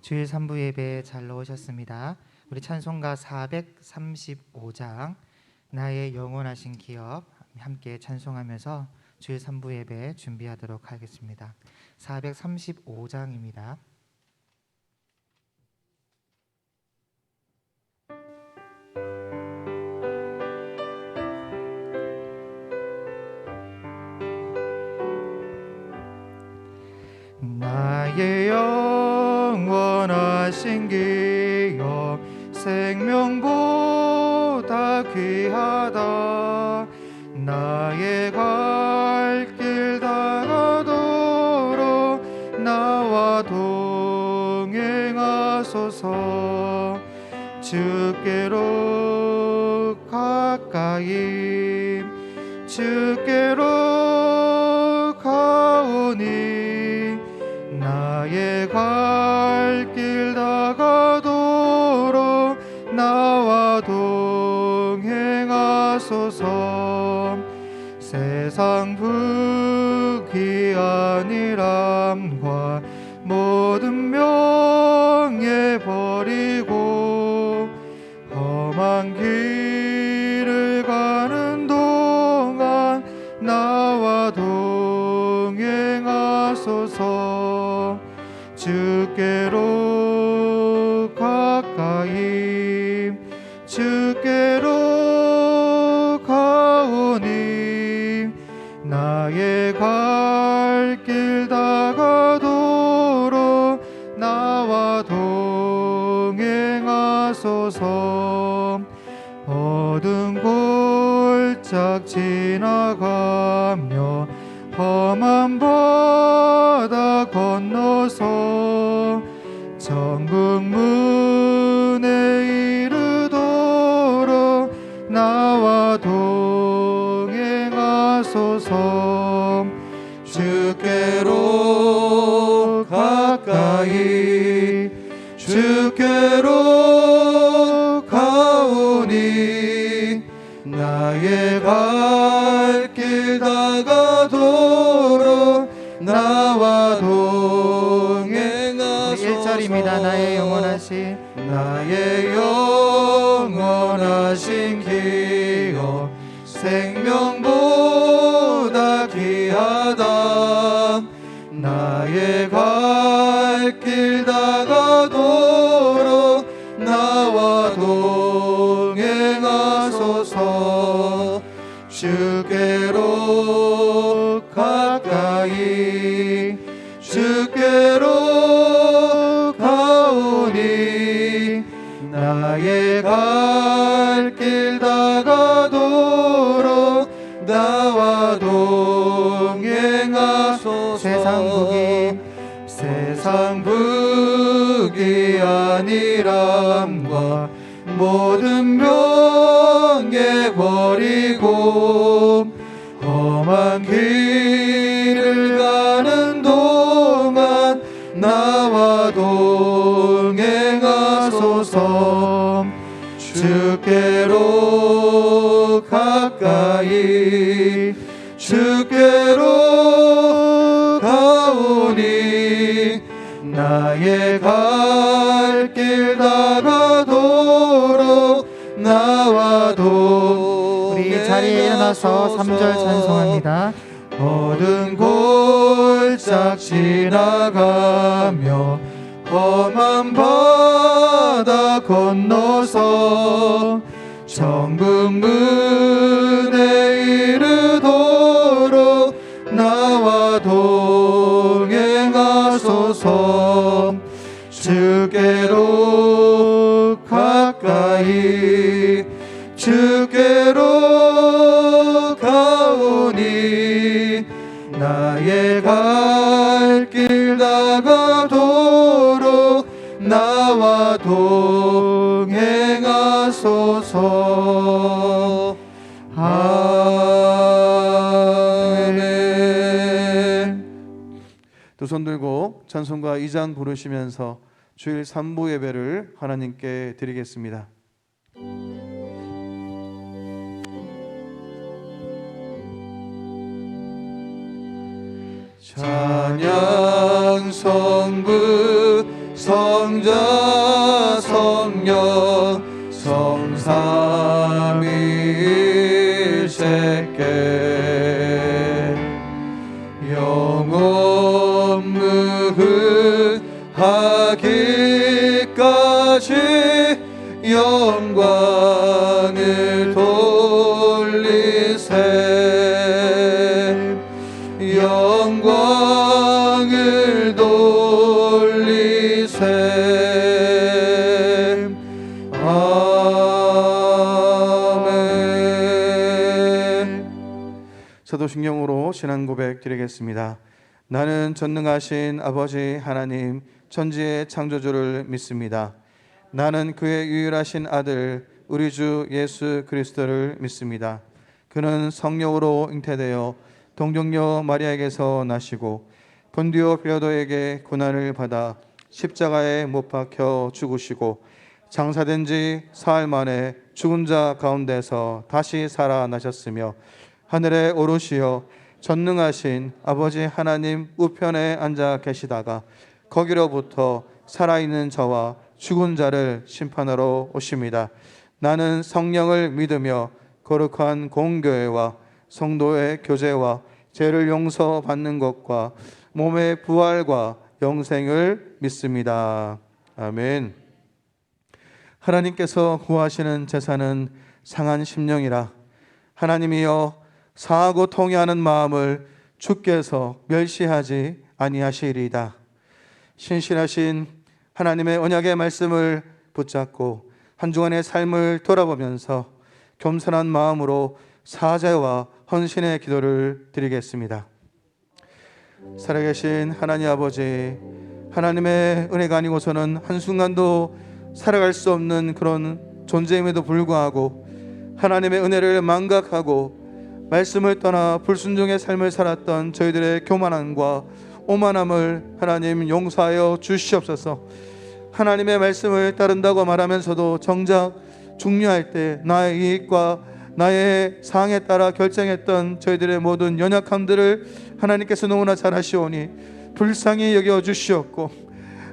주일 3부 예배에 잘 나오셨습니다. 우리 찬송가 435장 나의 영원하신 기업 함께 찬송하면서 주일 3부 예배 준비하도록 하겠습니다. 435장입니다. 나의 영원하신 기업 생명보다 귀하다. 나의 갈 길 다가도록 나와 동행하소서. 주께로 가까이 주께로 가오니 나의 갈 길 다가도록 나와 동행하소서. 세상 부귀한이람과 모든 명예 버리고 험한 길을 가는 동안 나와 동행하소서. 주께로 가까이 주께로 가오니 나의 갈 길 다가도록 나와 동행하소서. 어두운 골짝 지나가며 험한 바다 건너서 천국 문에 이르도록 나와 동행하소서. 주께로 가까이 주께로 가오니 나의 갈 길 다가도록 나와 동행하소서. 1절입니다. 나의 영원하신 기업 생명보다 귀하다. 나의 갈 길 다가도록 나와 동행하소서. 주께로 가까이 주께로 가오니 나의 갈 길 다가도록 나와 동행하소서. 세상 부귀한이람과 모든 명예 버리고 험한 길을 가는 동안 나와 동행하소서. 주께로 가까이 주께로 가오니 나의 갈 길 다가도록 나와 우리 자리에 일어나서 3절 찬송합니다. 어두운 골짝 지나가며 험한 바다 건너서 천국 문에 이르도록 나와 동행하소서. 주께로 가까이 주께로 가오니 나의 갈 길 다가도록 나와 동행하소서. 아멘. 두 손 들고 찬송가 2장 부르시면서 주일 3부 예배를 하나님께 드리겠습니다. 찬양 성부 성자 성령 성삼위일체께 영원 무궁하기까지 영광을 돌리세 영광을 돌리세 아멘. 사도신경으로 신앙 고백 드리겠습니다. 나는 전능하신 아버지 하나님 천지의 창조주를 믿습니다. 나는 그의 유일하신 아들 우리 주 예수 그리스도를 믿습니다. 그는 성령으로 잉태되어 동정녀 마리아에게서 나시고 본디오 빌라도에게 고난을 받아 십자가에 못 박혀 죽으시고 장사된 지 사흘 만에 죽은 자 가운데서 다시 살아나셨으며 하늘에 오르시어 전능하신 아버지 하나님 우편에 앉아 계시다가 거기로부터 살아있는 자와 죽은 자를 심판하러 오십니다. 나는 성령을 믿으며 거룩한 공교회와 성도의 교제와 죄를 용서받는 것과 몸의 부활과 영생을 믿습니다. 아멘. 하나님께서 구하시는 제사는 상한 심령이라. 하나님이여 사하고 통회하는 마음을 주께서 멸시하지 아니하시리이다. 신실하신 하나님의 언약의 말씀을 붙잡고 한 주간의 삶을 돌아보면서 겸손한 마음으로 사죄와 헌신의 기도를 드리겠습니다. 살아계신 하나님 아버지, 하나님의 은혜가 아니고서는 한순간도 살아갈 수 없는 그런 존재임에도 불구하고 하나님의 은혜를 망각하고 말씀을 떠나 불순종의 삶을 살았던 저희들의 교만함과 오만함을 하나님 용서하여 주시옵소서. 하나님의 말씀을 따른다고 말하면서도 정작 중요할 때 나의 이익과 나의 상에 따라 결정했던 저희들의 모든 연약함들을 하나님께서 너무나 잘 아시오니 불쌍히 여겨 주시옵고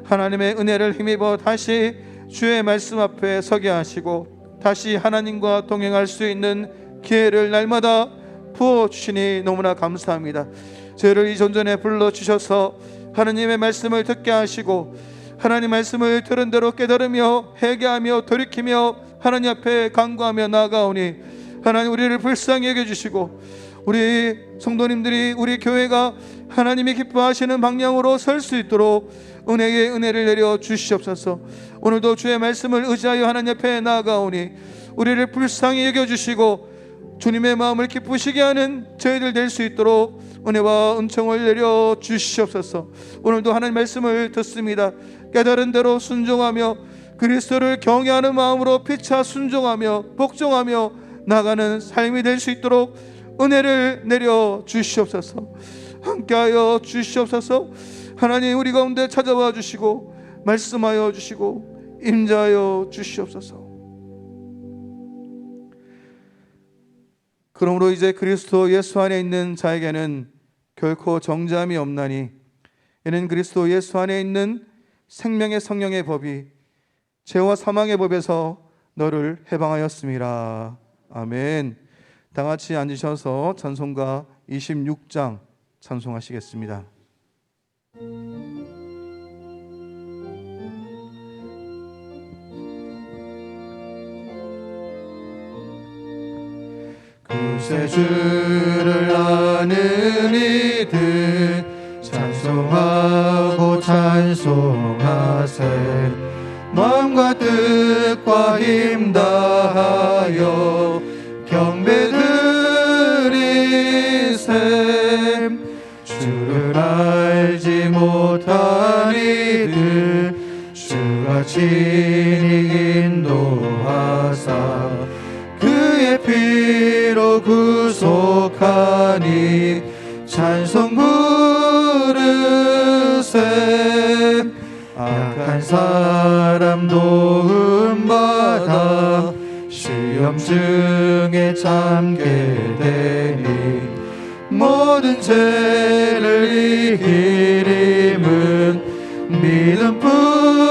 하나님의 은혜를 힘입어 다시 주의 말씀 앞에 서게 하시고 다시 하나님과 동행할 수 있는 기회를 날마다 부어주시니 너무나 감사합니다. 저희를 이 전전에 불러주셔서 하나님의 말씀을 듣게 하시고 하나님 말씀을 들은 대로 깨달으며 회개하며 돌이키며 하나님 앞에 간구하며 나아가오니 하나님 우리를 불쌍히 여겨주시고 우리 성도님들이 우리 교회가 하나님이 기뻐하시는 방향으로 설 수 있도록 은혜의 은혜를 내려 주시옵소서. 오늘도 주의 말씀을 의지하여 하나님 앞에 나아가오니 우리를 불쌍히 여겨주시고 주님의 마음을 기쁘시게 하는 저희들 될 수 있도록 은혜와 은총을 내려 주시옵소서. 오늘도 하나님 말씀을 듣습니다. 깨달은 대로 순종하며 그리스도를 경외하는 마음으로 피차 순종하며 복종하며 나가는 삶이 될 수 있도록 은혜를 내려 주시옵소서. 함께하여 주시옵소서. 하나님 우리 가운데 찾아와 주시고 말씀하여 주시고 임재하여 주시옵소서. 그러므로 이제 그리스도 예수 안에 있는 자에게는 결코 정죄함이 없나니 이는 그리스도 예수 안에 있는 생명의 성령의 법이 죄와 사망의 법에서 너를 해방하였음이라. 아멘. 다 같이 앉으셔서 찬송가 26장 찬송하시겠습니다. 구세주를 아는 이들 찬송하고 찬송하세. 마음과 뜻과 힘 다하여 경배드리세. 주를 알지 못한 이들 주가 친히 인도하사 그의 피로 구속하니 찬송 부르세. 악한 사람 도움받아 시험중에 참게 되니 모든 죄를 이기림은 믿음뿐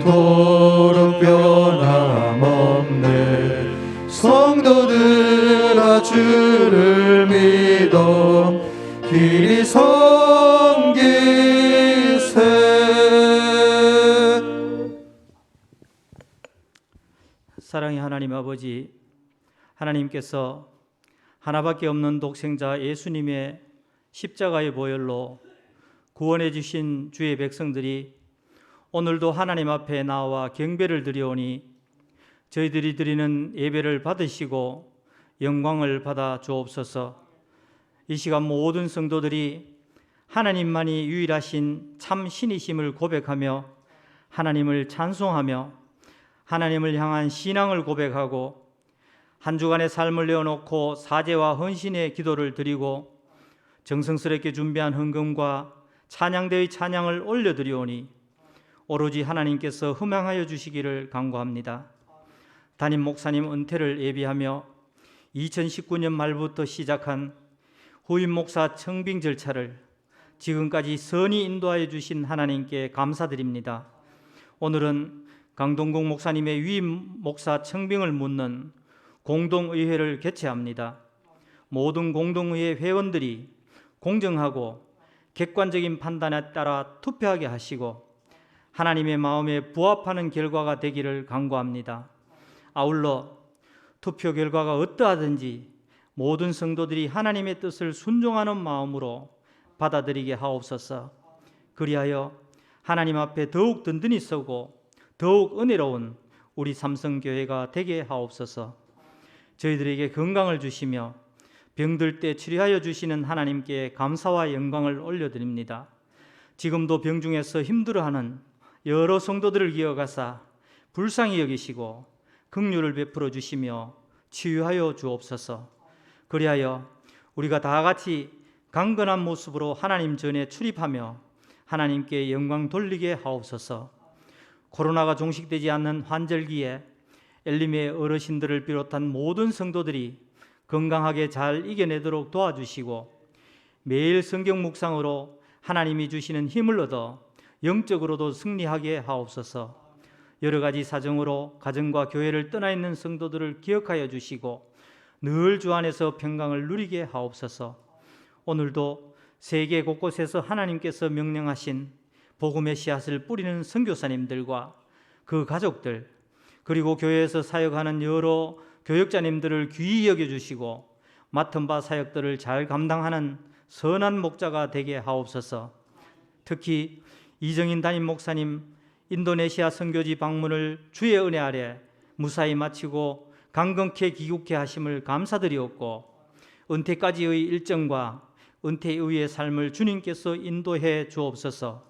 영원토록 변함없네. 성도들아 주를 믿어 길이 섬기세. 사랑의 하나님 아버지, 하나님께서 하나밖에 없는 독생자 예수님의 십자가의 보혈로 구원해 주신 주의 백성들이 오늘도 하나님 앞에 나와 경배를 드리오니 저희들이 드리는 예배를 받으시고 영광을 받아 주옵소서. 이 시간 모든 성도들이 하나님만이 유일하신 참 신이심을 고백하며 하나님을 찬송하며 하나님을 향한 신앙을 고백하고 한 주간의 삶을 내어놓고 사죄와 헌신의 기도를 드리고 정성스럽게 준비한 헌금과 찬양대의 찬양을 올려드리오니 오로지 하나님께서 흠양하여 주시기를 간구합니다. 담임 목사님 은퇴를 예비하며 2019년 말부터 시작한 후임 목사 청빙 절차를 지금까지 선히 인도하여 주신 하나님께 감사드립니다. 오늘은 강동국 목사님의 위임 목사 청빙을 묻는 공동의회를 개최합니다. 모든 공동의회 회원들이 공정하고 객관적인 판단에 따라 투표하게 하시고 하나님의 마음에 부합하는 결과가 되기를 간구합니다. 아울러 투표 결과가 어떠하든지 모든 성도들이 하나님의 뜻을 순종하는 마음으로 받아들이게 하옵소서. 그리하여 하나님 앞에 더욱 든든히 서고 더욱 은혜로운 우리 삼성교회가 되게 하옵소서. 저희들에게 건강을 주시며 병들 때 치료하여 주시는 하나님께 감사와 영광을 올려드립니다. 지금도 병중에서 힘들어하는 여러 성도들을 기억하사 불쌍히 여기시고 긍휼을 베풀어 주시며 치유하여 주옵소서. 그리하여 우리가 다 같이 강건한 모습으로 하나님 전에 출입하며 하나님께 영광 돌리게 하옵소서. 코로나가 종식되지 않는 환절기에 엘림의 어르신들을 비롯한 모든 성도들이 건강하게 잘 이겨내도록 도와주시고 매일 성경 묵상으로 하나님이 주시는 힘을 얻어 영적으로도 승리하게 하옵소서. 여러 가지 사정으로 가정과 교회를 떠나 있는 성도들을 기억하여 주시고 늘 주 안에서 평강을 누리게 하옵소서. 오늘도 세계 곳곳에서 하나님께서 명령하신 복음의 씨앗을 뿌리는 선교사님들과 그 가족들, 그리고 교회에서 사역하는 여러 교역자님들을 귀히 여겨주시고 맡은 바 사역들을 잘 감당하는 선한 목자가 되게 하옵소서. 특히 이정인 담임 목사님 인도네시아 선교지 방문을 주의 은혜 아래 무사히 마치고 강건케 귀국케 하심을 감사드리옵고 은퇴까지의 일정과 은퇴 이후의 삶을 주님께서 인도해 주옵소서.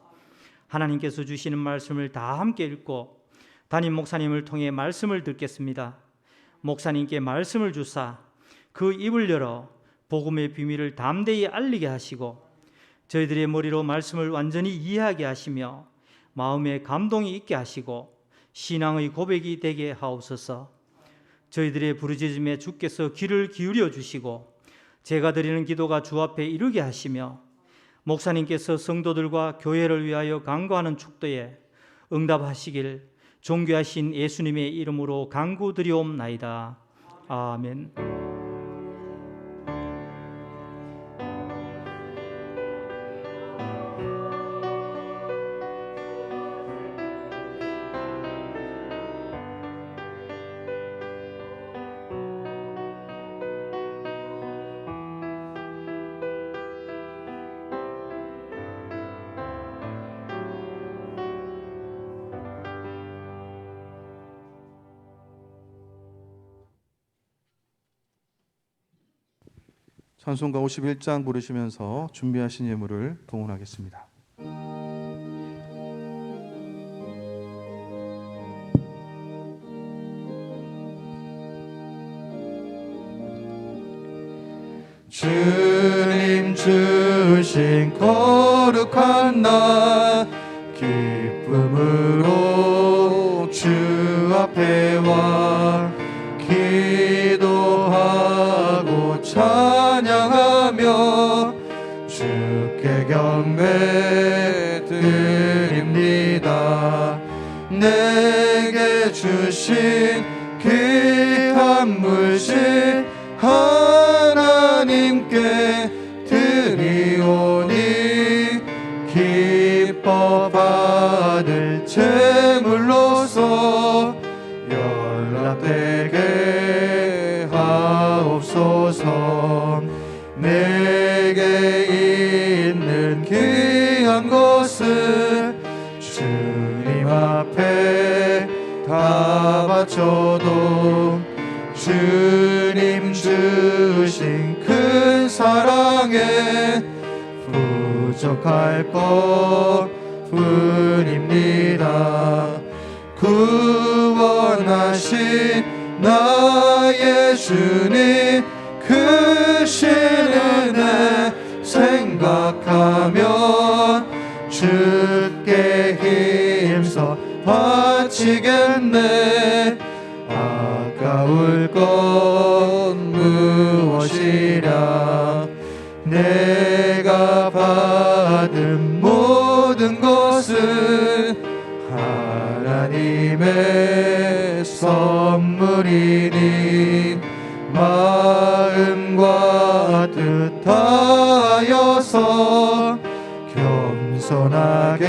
하나님께서 주시는 말씀을 다 함께 읽고 담임 목사님을 통해 말씀을 듣겠습니다. 목사님께 말씀을 주사 그 입을 열어 복음의 비밀을 담대히 알리게 하시고 저희들의 머리로 말씀을 완전히 이해하게 하시며 마음에 감동이 있게 하시고 신앙의 고백이 되게 하옵소서. 저희들의 부르짖음에 주께서 귀를 기울여 주시고 제가 드리는 기도가 주 앞에 이르게 하시며 목사님께서 성도들과 교회를 위하여 간구하는 축도에 응답하시길 존귀하신 예수님의 이름으로 간구드리옵나이다. 아멘. 찬송가 51장 부르시면서 준비하신 예물을 동원하겠습니다. 주님 주신 거룩한 날 기쁨으로 주 앞에 와 기도하고 찬양하며 주께 경배 드립니다. 내 주신 귀한 물질 하나님께 드리오니 기뻐 받을 제물로서 연락되게 하옵소서. 내게 있는 귀한 것을 주님 앞에 다 바쳐도 주님 주신 큰 사랑에 부족할 것 뿐입니다. 구원하신 나의 주님 크신 은혜 생각하면 주께 힘써 바치겠네. 아까울 것 무엇이랴. 내가 받은 모든 것은 하나님의 선물이니 마음과 뜻 다하여서 겸손하게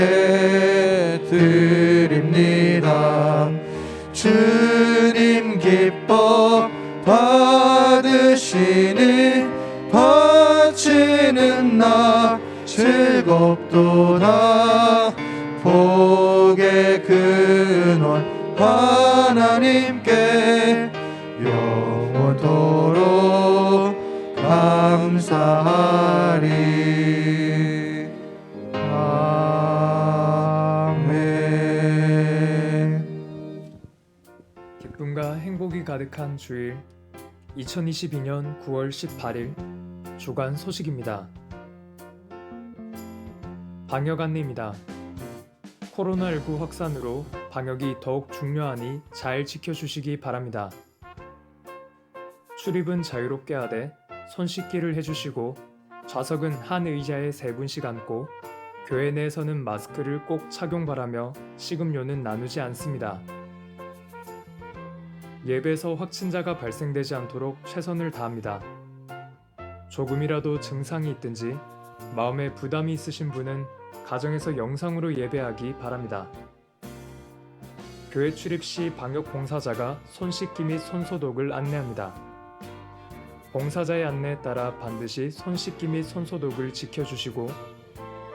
드립니다. 주님 기뻐 받으시니 바치는 나 즐겁도다. 복의 근원 하나님께 영원토록 감사하리. 아멘. 기쁨과 행복이 가득한 주일 2022년 9월 18일 주간 소식입니다. 방역 안내입니다. 코로나19 확산으로 방역이 더욱 중요하니 잘 지켜주시기 바랍니다. 출입은 자유롭게 하되 손 씻기를 해주시고 좌석은 한 의자에 3분씩 앉고 교회 내에서는 마스크를 꼭 착용바라며 식음료는 나누지 않습니다. 예배에서 확진자가 발생되지 않도록 최선을 다합니다. 조금이라도 증상이 있든지 마음에 부담이 있으신 분은 가정에서 영상으로 예배하기 바랍니다. 교회 출입 시 방역 봉사자가 손 씻기 및 손소독을 안내합니다. 봉사자의 안내에 따라 반드시 손 씻기 및 손소독을 지켜주시고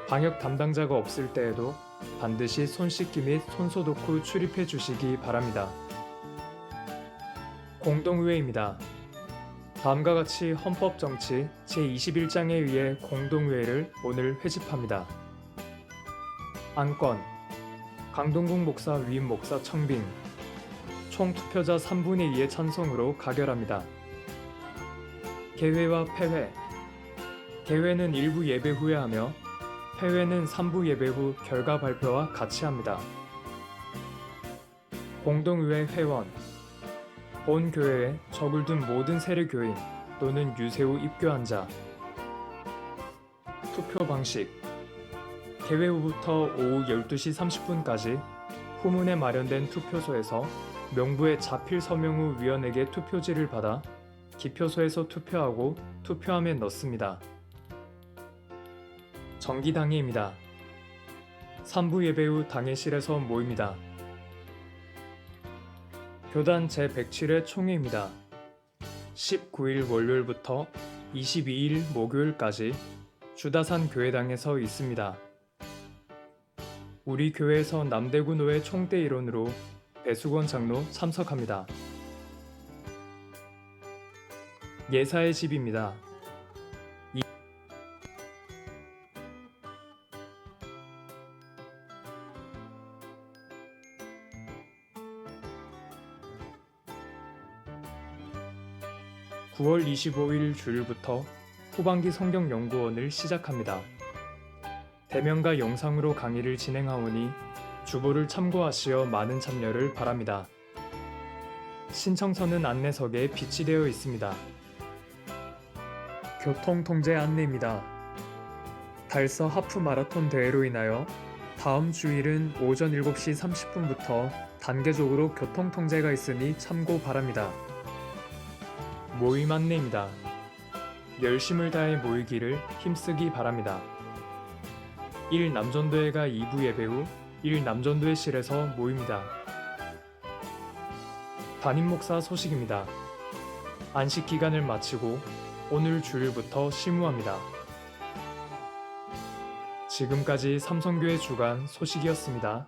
방역 담당자가 없을 때에도 반드시 손 씻기 및 손소독 후 출입해 주시기 바랍니다. 공동의회입니다. 다음과 같이 헌법정치 제21장에 의해 공동의회를 오늘 회집합니다. 안건 강동국 목사 위임 목사 청빙 총 투표자 3분의 2의 찬성으로 가결합니다. 개회와 폐회 개회는 일부 예배 후에 하며 폐회는 3부 예배 후 결과 발표와 같이 합니다. 공동의회 회원 본 교회에 적을 둔 모든 세례교인 또는 유세 후 입교한 자. 투표 방식 개회 후부터 오후 12시 30분까지 후문에 마련된 투표소에서 명부에 자필 서명 후 위원에게 투표지를 받아 기표소에서 투표하고 투표함에 넣습니다. 정기당회입니다. 3부 예배 후 당회실에서 모입니다. 교단 제107회 총회입니다. 19일 월요일부터 22일 목요일까지 주다산 교회당에서 있습니다. 우리 교회에서 남대구 노회 총대 일원으로 배수건 장로 참석합니다. 예사의 집입니다. (9월 25일) 주일부터 후반기 성경연구원을 시작합니다. 대면과 영상으로 강의를 진행하오니 주보를 참고하시어 많은 참여를 바랍니다. 신청서는 안내석에 비치되어 있습니다. 교통통제 안내입니다. 달서 하프 마라톤 대회로 인하여 다음 주일은 오전 7시 30분부터 단계적으로 교통통제가 있으니 참고 바랍니다. 모임 안내입니다. 열심을 다해 모이기를 힘쓰기 바랍니다. 1남전도회가 2부 예배 후 1남전도회실에서 모입니다. 담임 목사 소식입니다. 안식 기간을 마치고 오늘 주일부터 심우합니다. 지금까지 삼성교회 주간 소식이었습니다.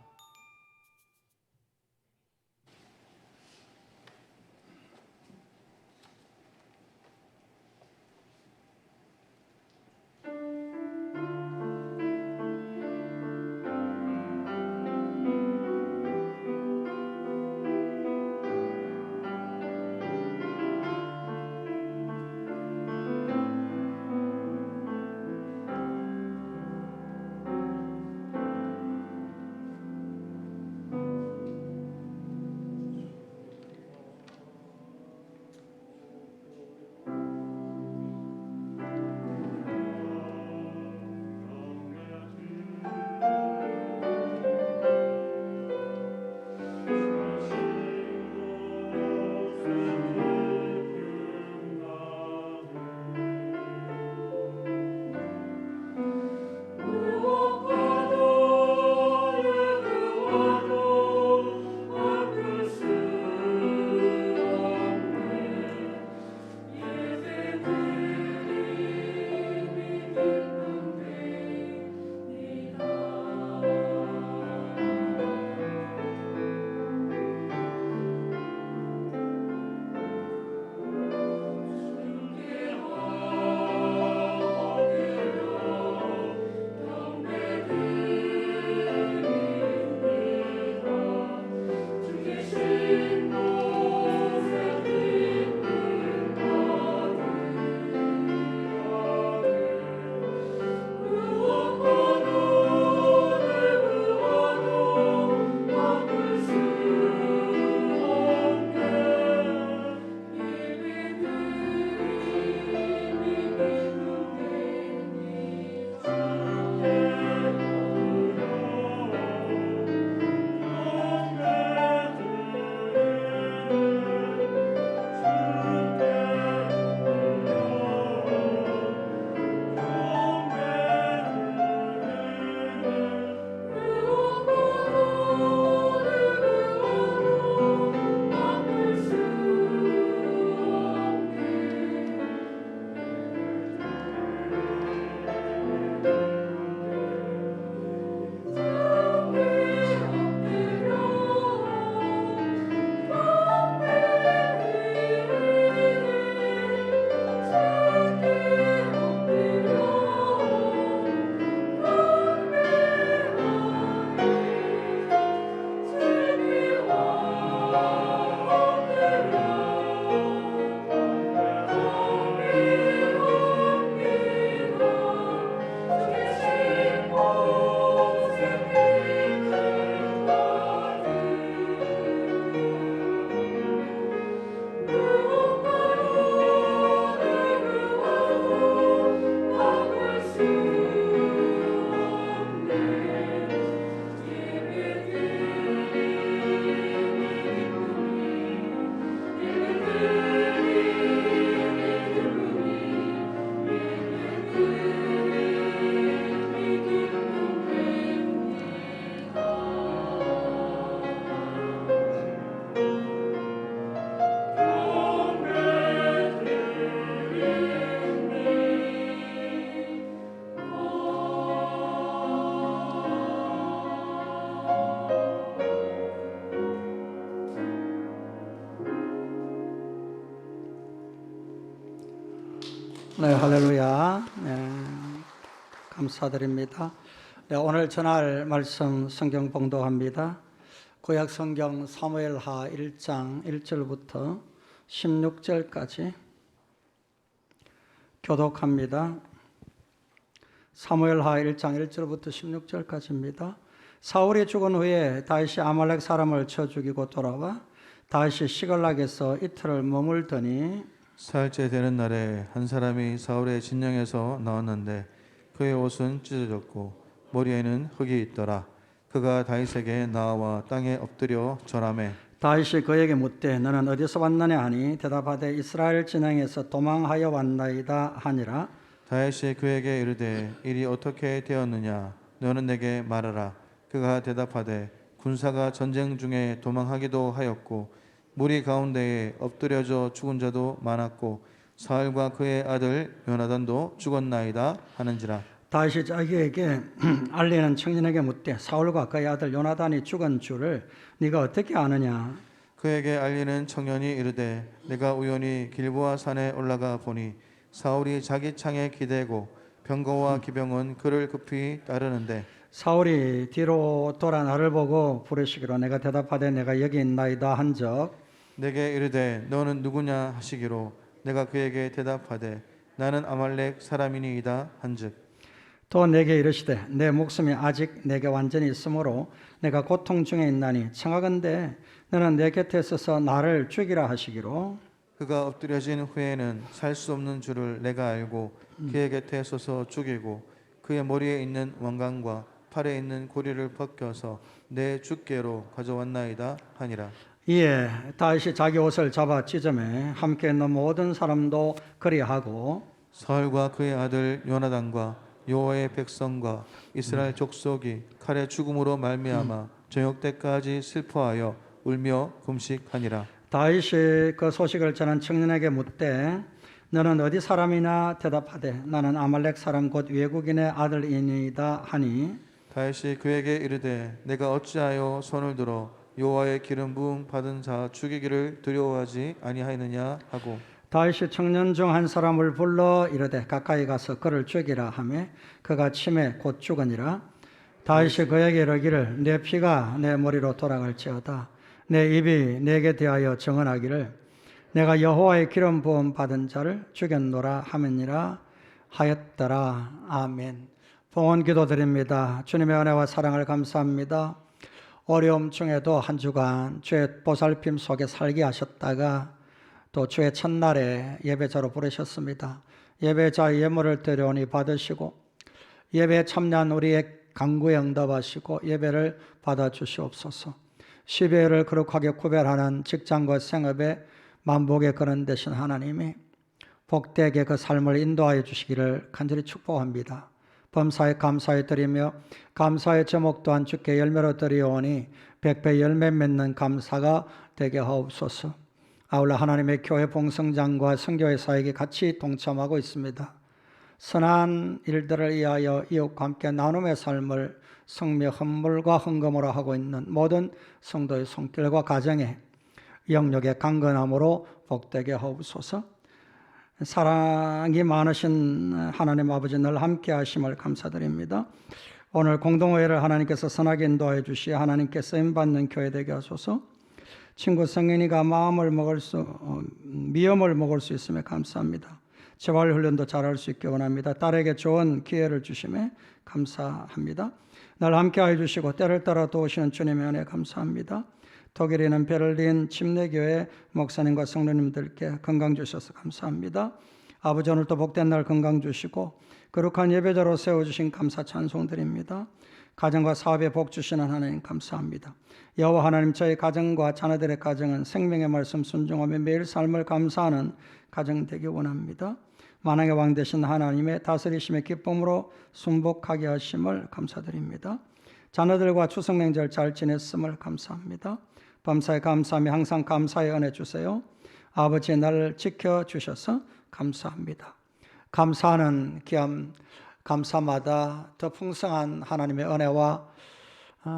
네, 할렐루야. 네, 감사드립니다. 네, 오늘 전할 말씀 성경 봉독합니다. 구약 성경 사무엘하 1장 1절부터 16절까지 교독합니다. 사무엘하 1장 1절부터 16절까지입니다. 사울이 죽은 후에 다윗이 아말렉 사람을 쳐 죽이고 돌아와 다윗이 시글락에서 이틀을 머물더니 사흘째 되는 날에 한 사람이 사울의 진영에서 나왔는데 그의 옷은 찢어졌고 머리에는 흙이 있더라. 그가 다윗에게 나와 땅에 엎드려 절하매 다윗이 그에게 묻되 너는 어디서 왔느냐 하니 대답하되 이스라엘 진영에서 도망하여 왔나이다 하니라. 다윗이 그에게 이르되 일이 어떻게 되었느냐 너는 내게 말하라. 그가 대답하되 군사가 전쟁 중에 도망하기도 하였고 무리 가운데에 엎드려져 죽은 자도 많았고 사울과 그의 아들 요나단도 죽었나이다 하는지라. 다윗이 자기에게 알리는 청년에게 묻되 사울과 그의 아들 요나단이 죽은 줄을 네가 어떻게 아느냐. 그에게 알리는 청년이 이르되 내가 우연히 길보아 산에 올라가 보니 사울이 자기 창에 기대고 병거와 기병은 그를 급히 따르는데 사울이 뒤로 돌아 나를 보고 부르시기로 내가 대답하되 내가 여기 있나이다 한적 내게 이르되 너는 누구냐 하시기로 내가 그에게 대답하되 나는 아말렉 사람이니이다 한즉 또 내게 이르시되 내 목숨이 아직 내게 완전히 있으므로 내가 고통 중에 있나니 청하건대 너는 내 곁에 서서 나를 죽이라 하시기로. 그가 엎드려진 후에는 살 수 없는 줄을 내가 알고 그의 곁에 서서 죽이고 그의 머리에 있는 왕관과 팔에 있는 고리를 벗겨서 내 주께로 가져왔나이다 하니라. 이에 다윗이 자기 옷을 잡아 찢음에 함께 있는 모든 사람도 그리하고 사울과 그의 아들 요나단과 여호와의 백성과 이스라엘 족속이 칼의 죽음으로 말미암아 저녁 때까지 슬퍼하여 울며 금식하니라. 다윗이 그 소식을 전한 청년에게 묻되 너는 어디 사람이나 대답하되 나는 아말렉 사람 곧 외국인의 아들이니이다 하니 다윗이 그에게 이르되 내가 어찌하여 손을 들어 여호와의 기름 부음 받은 자 죽이기를 두려워하지 아니하느냐 하고 다윗이 청년 중 한 사람을 불러 이르되 가까이 가서 그를 죽이라 하매 그가 침에 곧 죽으니라. 다윗이 그에게 이르기를 내 피가 내 머리로 돌아갈지어다 내 입이 내게 대하여 정언하기를 내가 여호와의 기름 부음 받은 자를 죽였노라 하느니라 하였더라. 아멘. 봉헌 기도드립니다. 주님의 은혜와 사랑을 감사합니다. 어려움 중에도 한 주간 주의 보살핌 속에 살게 하셨다가 또 주의 첫날에 예배자로 부르셨습니다. 예배자 예물을 드려오니 받으시고 예배에 참여한 우리의 간구에 응답하시고 예배를 받아주시옵소서. 12회를 거룩하게 구별하는 직장과 생업에 만복의 근원 되신 하나님이 복되게 그 삶을 인도하여 주시기를 간절히 축복합니다. 범사에 감사에 드리며 감사의 제목 또한 주께 열매로 드리오니 백배 열매 맺는 감사가 되게 하옵소서. 아울러 하나님의 교회 봉성장과 선교회 사역에 같이 동참하고 있습니다. 선한 일들을 위하여 이웃과 함께 나눔의 삶을 성며 헌물과 헌금으로 하고 있는 모든 성도의 손길과 가정에 영역의 강건함으로 복되게 하옵소서. 사랑이 많으신 하나님 아버지 늘 함께 하심을 감사드립니다. 오늘 공동회를 하나님께서 선하게 인도해 주시 하나님께 쓰임받는 교회 되게 하소서. 친구 성인이가 미움을 먹을 수 있음에 감사합니다. 재활 훈련도 잘할 수 있게 원합니다. 딸에게 좋은 기회를 주심에 감사합니다. 날 함께하여 주시고 때를 따라 도우시는 주님의 은혜 감사합니다. 독일에 있는 베를린 침례교회 목사님과 성도님들께 건강 주셔서 감사합니다. 아버지 오늘도 복된 날 건강 주시고 거룩한 예배자로 세워주신 감사 찬송드립니다. 가정과 사업에 복 주시는 하나님 감사합니다. 여호와 하나님 저희 가정과 자녀들의 가정은 생명의 말씀 순종하며 매일 삶을 감사하는 가정 되기 원합니다. 만왕의 왕 되신 하나님의 다스리심의 기쁨으로 순복하게 하심을 감사드립니다. 자녀들과 추석 명절 잘 지냈음을 감사합니다. 범사에 감사하며 항상 감사의 은혜 주세요. 아버지 나를 지켜주셔서 감사합니다. 감사하는 기함 감사마다 더 풍성한 하나님의 은혜와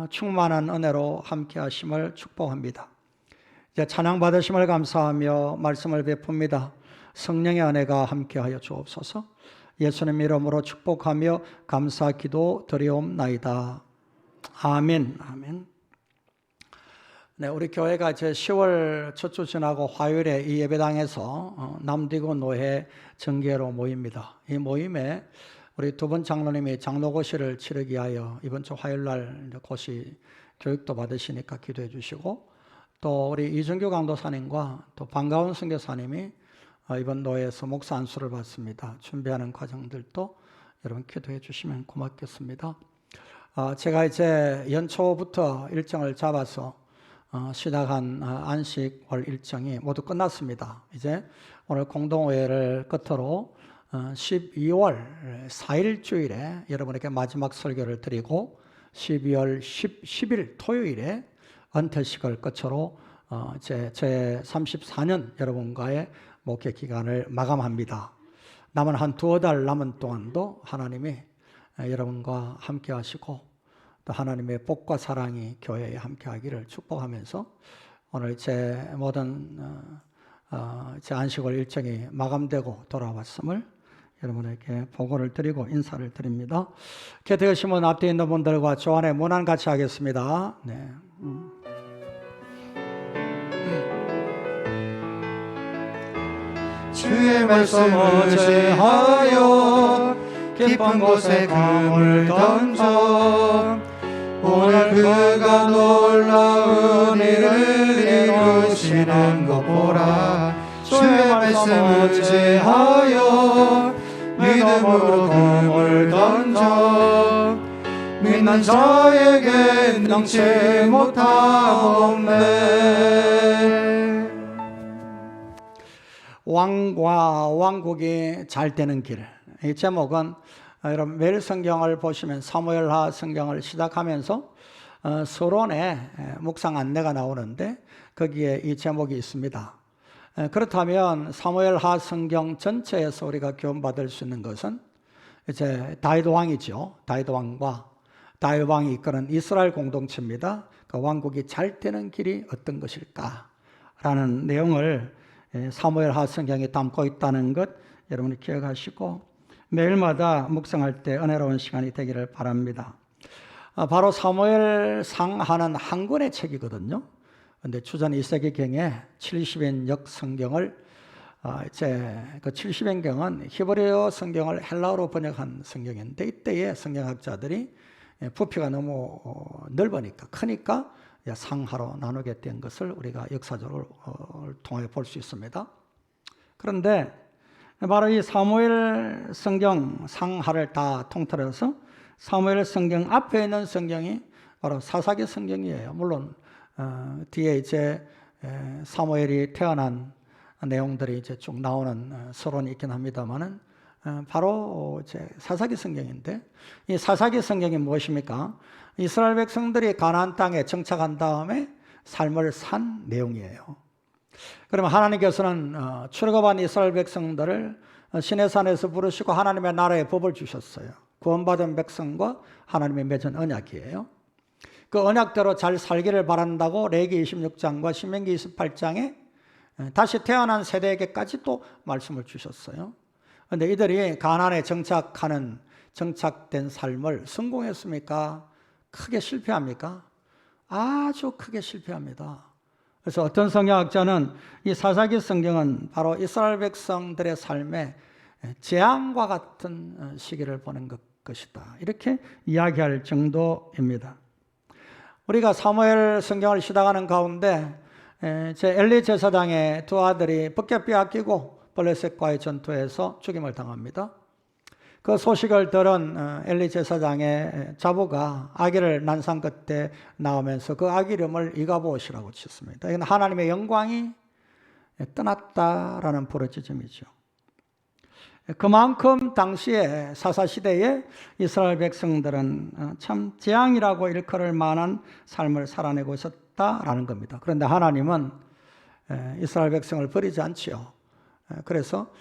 충만한 은혜로 함께 하심을 축복합니다. 이제 찬양 받으심을 감사하며 말씀을 베풉니다. 성령의 은혜가 함께하여 주옵소서. 예수님 이름으로 축복하며 감사 기도 드리옵나이다. 아멘. 아멘. 네, 우리 교회가 이제 10월 첫 주 지나고 화요일에 이 예배당에서 남대구 노회 정계로 모입니다. 이 모임에 우리 두 분 장로님이 장로고시를 치르기 위하여 이번 주 화요일 날 고시 교육도 받으시니까 기도해 주시고 또 우리 이준규 강도사님과 또 반가운 선교사님이 이번 노회에서 목사 안수를 받습니다. 준비하는 과정들도 여러분 기도해 주시면 고맙겠습니다. 제가 이제 연초부터 일정을 잡아서 시작한 안식월 일정이 모두 끝났습니다. 이제 오늘 공동회의를 끝으로 12월 4일 주일에 여러분에게 마지막 설교를 드리고 12월 10일 토요일에 은퇴식을 끝으로 제 34년 여러분과의 목회 기간을 마감합니다. 남은 한 두어 달 남은 동안도 하나님이 여러분과 함께 하시고 또 하나님의 복과 사랑이 교회에 함께 하기를 축복하면서 오늘 제 모든 제 안식월 일정이 마감되고 돌아왔음을 여러분에게 보고를 드리고 인사를 드립니다. 개택하시면 앞에 있는 분들과 조안의 문안 같이 하겠습니다. 네. 주의 말씀을 의지하여 깊은 곳에 금을 던져 오늘 그가 놀라운 일을 이루시는 것 보라. 주의 말씀을 의지하여 믿음으로 금을 던져 믿는 자에게 능치 못함 없네. 왕과 왕국이 잘 되는 길. 이 제목은 여러분 매일 성경을 보시면 사무엘하 성경을 시작하면서 서론에 묵상 안내가 나오는데 거기에 이 제목이 있습니다. 그렇다면 사무엘하 성경 전체에서 우리가 교훈받을 수 있는 것은 이제 다윗 왕이죠. 다윗 왕과 다윗 왕이 이끄는 이스라엘 공동체입니다. 그 왕국이 잘 되는 길이 어떤 것일까라는 내용을 사무엘하 성경에 담고 있다는 것 여러분이 기억하시고 매일마다 묵상할 때 은혜로운 시간이 되기를 바랍니다. 바로 사무엘상 하는 한 권의 책이거든요. 그런데 주전 2세기경에 70인역 성경을 이제 그 70인경은 히브리어 성경을 헬라어로 번역한 성경인데 이때의 성경학자들이 부피가 너무 넓으니까 크니까 상하로 나누게 된 것을 우리가 역사적으로 통해 볼 수 있습니다. 그런데 바로 이 사무엘 성경 상하를 다 통틀어서 사무엘 성경 앞에 있는 성경이 바로 사사기 성경이에요. 물론 뒤에 이제 사무엘이 태어난 내용들이 이제 쭉 나오는 서론이 있긴 합니다만은 바로 이제 사사기 성경인데 이 사사기 성경이 무엇입니까? 이스라엘 백성들이 가나안 땅에 정착한 다음에 삶을 산 내용이에요. 그러면 하나님께서는 출애굽한 이스라엘 백성들을 시내산에서 부르시고 하나님의 나라의 법을 주셨어요. 구원받은 백성과 하나님의 맺은 언약이에요. 그 언약대로 잘 살기를 바란다고 레위기 26장과 신명기 28장에 다시 태어난 세대에게까지 또 말씀을 주셨어요. 그런데 이들이 가나안에 정착된 삶을 성공했습니까? 크게 실패합니까? 아주 크게 실패합니다. 그래서 어떤 성경학자는 이 사사기 성경은 바로 이스라엘 백성들의 삶에 재앙과 같은 시기를 보낸 것이다. 이렇게 이야기할 정도입니다. 우리가 사무엘 성경을 시작하는 가운데 제 엘리 제사장의 두 아들이 붓게 빼앗기고 블레셋과의 전투에서 죽임을 당합니다. 그 소식을 들은 엘리 제사장의 자부가 아기를 난상 끝에 나오면서 그 아기 이름을 이가봇이라고 짓습니다. 이건 하나님의 영광이 떠났다라는 부르짖음이죠. 그만큼 당시에 사사시대에 이스라엘 백성들은 참 재앙이라고 일컬을 만한 삶을 살아내고 있었다라는 겁니다. 그런데 하나님은 이스라엘 백성을 버리지 않지요. 그래서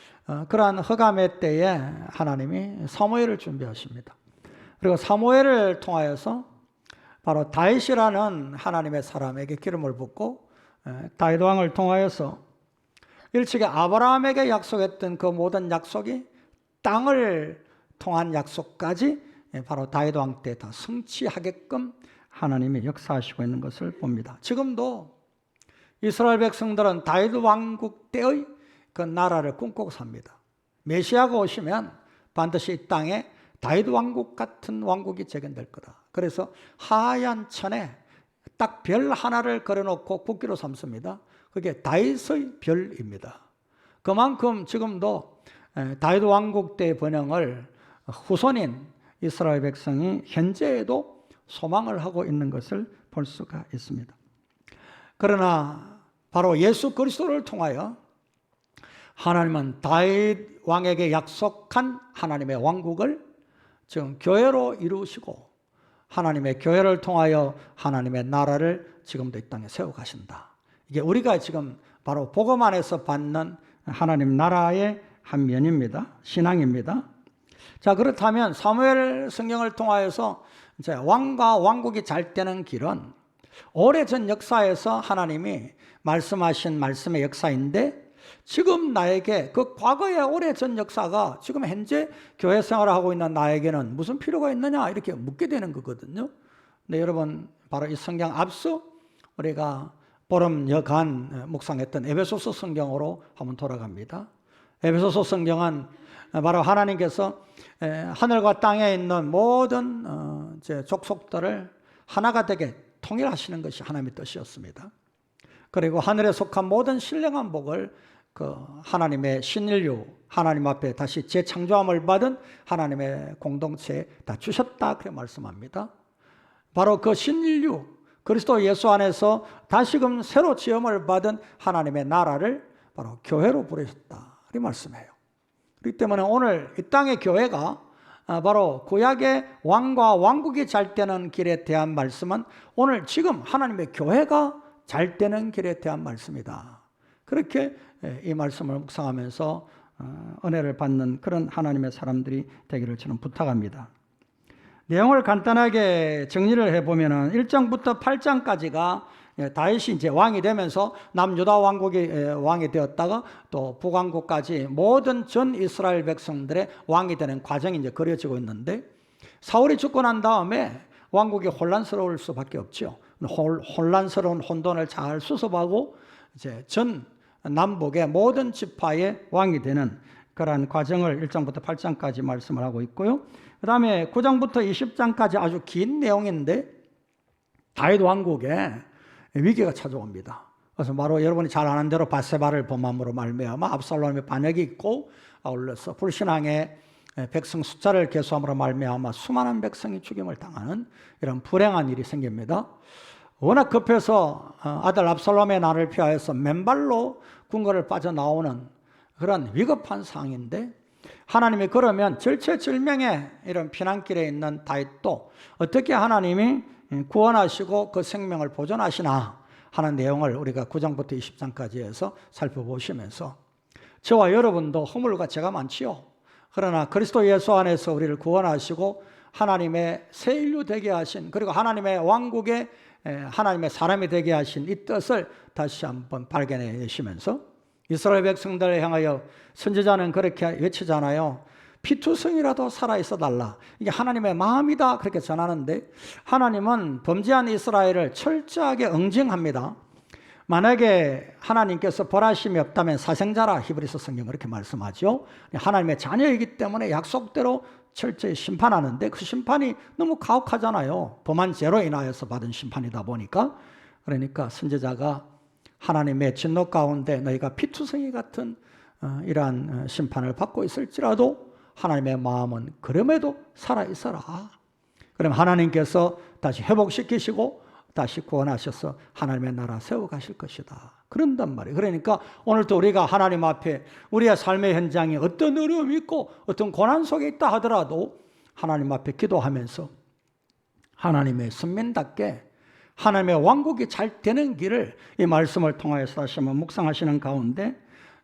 그러한 흑암의 때에 하나님이 사무엘을 준비하십니다. 그리고 사무엘을 통하여서 바로 다윗이라는 하나님의 사람에게 기름을 붓고 다윗 왕을 통하여서 일찍이 아브라함에게 약속했던 그 모든 약속이 땅을 통한 약속까지 바로 다윗 왕 때 다 성취하게끔 하나님이 역사하시고 있는 것을 봅니다. 지금도 이스라엘 백성들은 다윗 왕국 때의 그 나라를 꿈꾸고 삽니다. 메시아가 오시면 반드시 이 땅에 다윗 왕국 같은 왕국이 재건될 거다. 그래서 하얀 천에 딱 별 하나를 그려놓고 국기로 삼습니다. 그게 다윗의 별입니다. 그만큼 지금도 다윗 왕국 때의 번영을 후손인 이스라엘 백성이 현재에도 소망을 하고 있는 것을 볼 수가 있습니다. 그러나 바로 예수 그리스도를 통하여 하나님은 다윗 왕에게 약속한 하나님의 왕국을 지금 교회로 이루시고 하나님의 교회를 통하여 하나님의 나라를 지금도 이 땅에 세워가신다. 이게 우리가 지금 바로 복음 안에서 받는 하나님 나라의 한 면입니다. 신앙입니다. 자, 그렇다면 사무엘 성경을 통하여서 이제 왕과 왕국이 잘 되는 길은 오래전 역사에서 하나님이 말씀하신 말씀의 역사인데 지금 나에게 그 과거의 오래전 역사가 지금 현재 교회 생활을 하고 있는 나에게는 무슨 필요가 있느냐 이렇게 묻게 되는 거거든요. 근데 여러분 바로 이 성경 앞서 우리가 보름 여간 묵상했던 에베소서 성경으로 한번 돌아갑니다. 에베소서 성경은 바로 하나님께서 하늘과 땅에 있는 모든 족속들을 하나가 되게 통일하시는 것이 하나님의 뜻이었습니다. 그리고 하늘에 속한 모든 신령한 복을 그 하나님의 신인류 하나님 앞에 다시 재창조함을 받은 하나님의 공동체에 다 주셨다 그렇게 말씀합니다. 바로 그 신인류 그리스도 예수 안에서 다시금 새로 지음을 받은 하나님의 나라를 바로 교회로 부르셨다 이 말씀해요. 그렇기 때문에 오늘 이 땅의 교회가 바로 구약의 왕과 왕국이 잘 되는 길에 대한 말씀은 오늘 지금 하나님의 교회가 잘 되는 길에 대한 말씀이다. 그렇게 이 말씀을 묵상하면서 은혜를 받는 그런 하나님의 사람들이 되기를 저는 부탁합니다. 내용을 간단하게 정리를 해보면 1장부터 8장까지가 다윗이 이제 왕이 되면서 남유다 왕국이 왕이 되었다가 또 북왕국까지 모든 전 이스라엘 백성들의 왕이 되는 과정이 이제 그려지고 있는데 사울이 죽고 난 다음에 왕국이 혼란스러울 수밖에 없죠. 혼란스러운 혼돈을 잘 수습하고 이제 전 남북의 모든 지파의 왕이 되는 그러한 과정을 1장부터 8장까지 말씀을 하고 있고요. 그 다음에 9장부터 20장까지 아주 긴 내용인데 다윗 왕국에 위기가 찾아옵니다. 그래서 바로 여러분이 잘 아는 대로 바세바를 범함으로 말미암아 압살롬의 반역이 있고 아울러서 불신앙의 백성 숫자를 계수함으로 말미암아 수많은 백성이 죽임을 당하는 이런 불행한 일이 생깁니다. 워낙 급해서 아들 압살롬의 날을 피하여서 맨발로 궁궐을 빠져나오는 그런 위급한 상황인데 하나님이 그러면 절체절명의 이런 피난길에 있는 다윗도 어떻게 하나님이 구원하시고 그 생명을 보존하시나 하는 내용을 우리가 9장부터 20장까지 해서 살펴보시면서 저와 여러분도 허물과 죄가 많지요. 그러나 그리스도 예수 안에서 우리를 구원하시고 하나님의 새 인류 되게 하신 그리고 하나님의 왕국의 하나님의 사람이 되게 하신 이 뜻을 다시 한번 발견해 내시면서 이스라엘 백성들을 향하여 선지자는 그렇게 외치잖아요. 피투성이라도 살아있어 달라. 이게 하나님의 마음이다 그렇게 전하는데 하나님은 범죄한 이스라엘을 철저하게 응징합니다. 만약에 하나님께서 벌하심이 없다면 사생자라 히브리서 성경 그렇게 말씀하죠. 하나님의 자녀이기 때문에 약속대로 철저히 심판하는데 그 심판이 너무 가혹하잖아요. 범한 죄로 인하여서 받은 심판이다 보니까 그러니까 선지자가 하나님의 진노 가운데 너희가 피투성이 같은 이러한 심판을 받고 있을지라도 하나님의 마음은 그럼에도 살아있어라. 그럼 하나님께서 다시 회복시키시고 다시 구원하셔서 하나님의 나라 세워가실 것이다. 그런단 말이에요. 그러니까 오늘도 우리가 하나님 앞에 우리의 삶의 현장에 어떤 어려움이 있고 어떤 고난 속에 있다 하더라도 하나님 앞에 기도하면서 하나님의 선민답게 하나님의 왕국이 잘 되는 길을 이 말씀을 통하여서 다시 한번 묵상하시는 가운데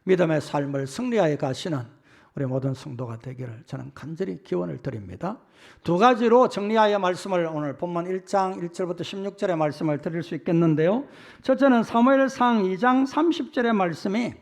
믿음의 삶을 승리하여 가시는 우리 모든 성도가 되기를 저는 간절히 기원을 드립니다. 두 가지로 정리하여 말씀을 오늘 본문 1장 1절부터 16절의 말씀을 드릴 수 있겠는데요. 첫째는 사무엘상 2장 30절의 말씀이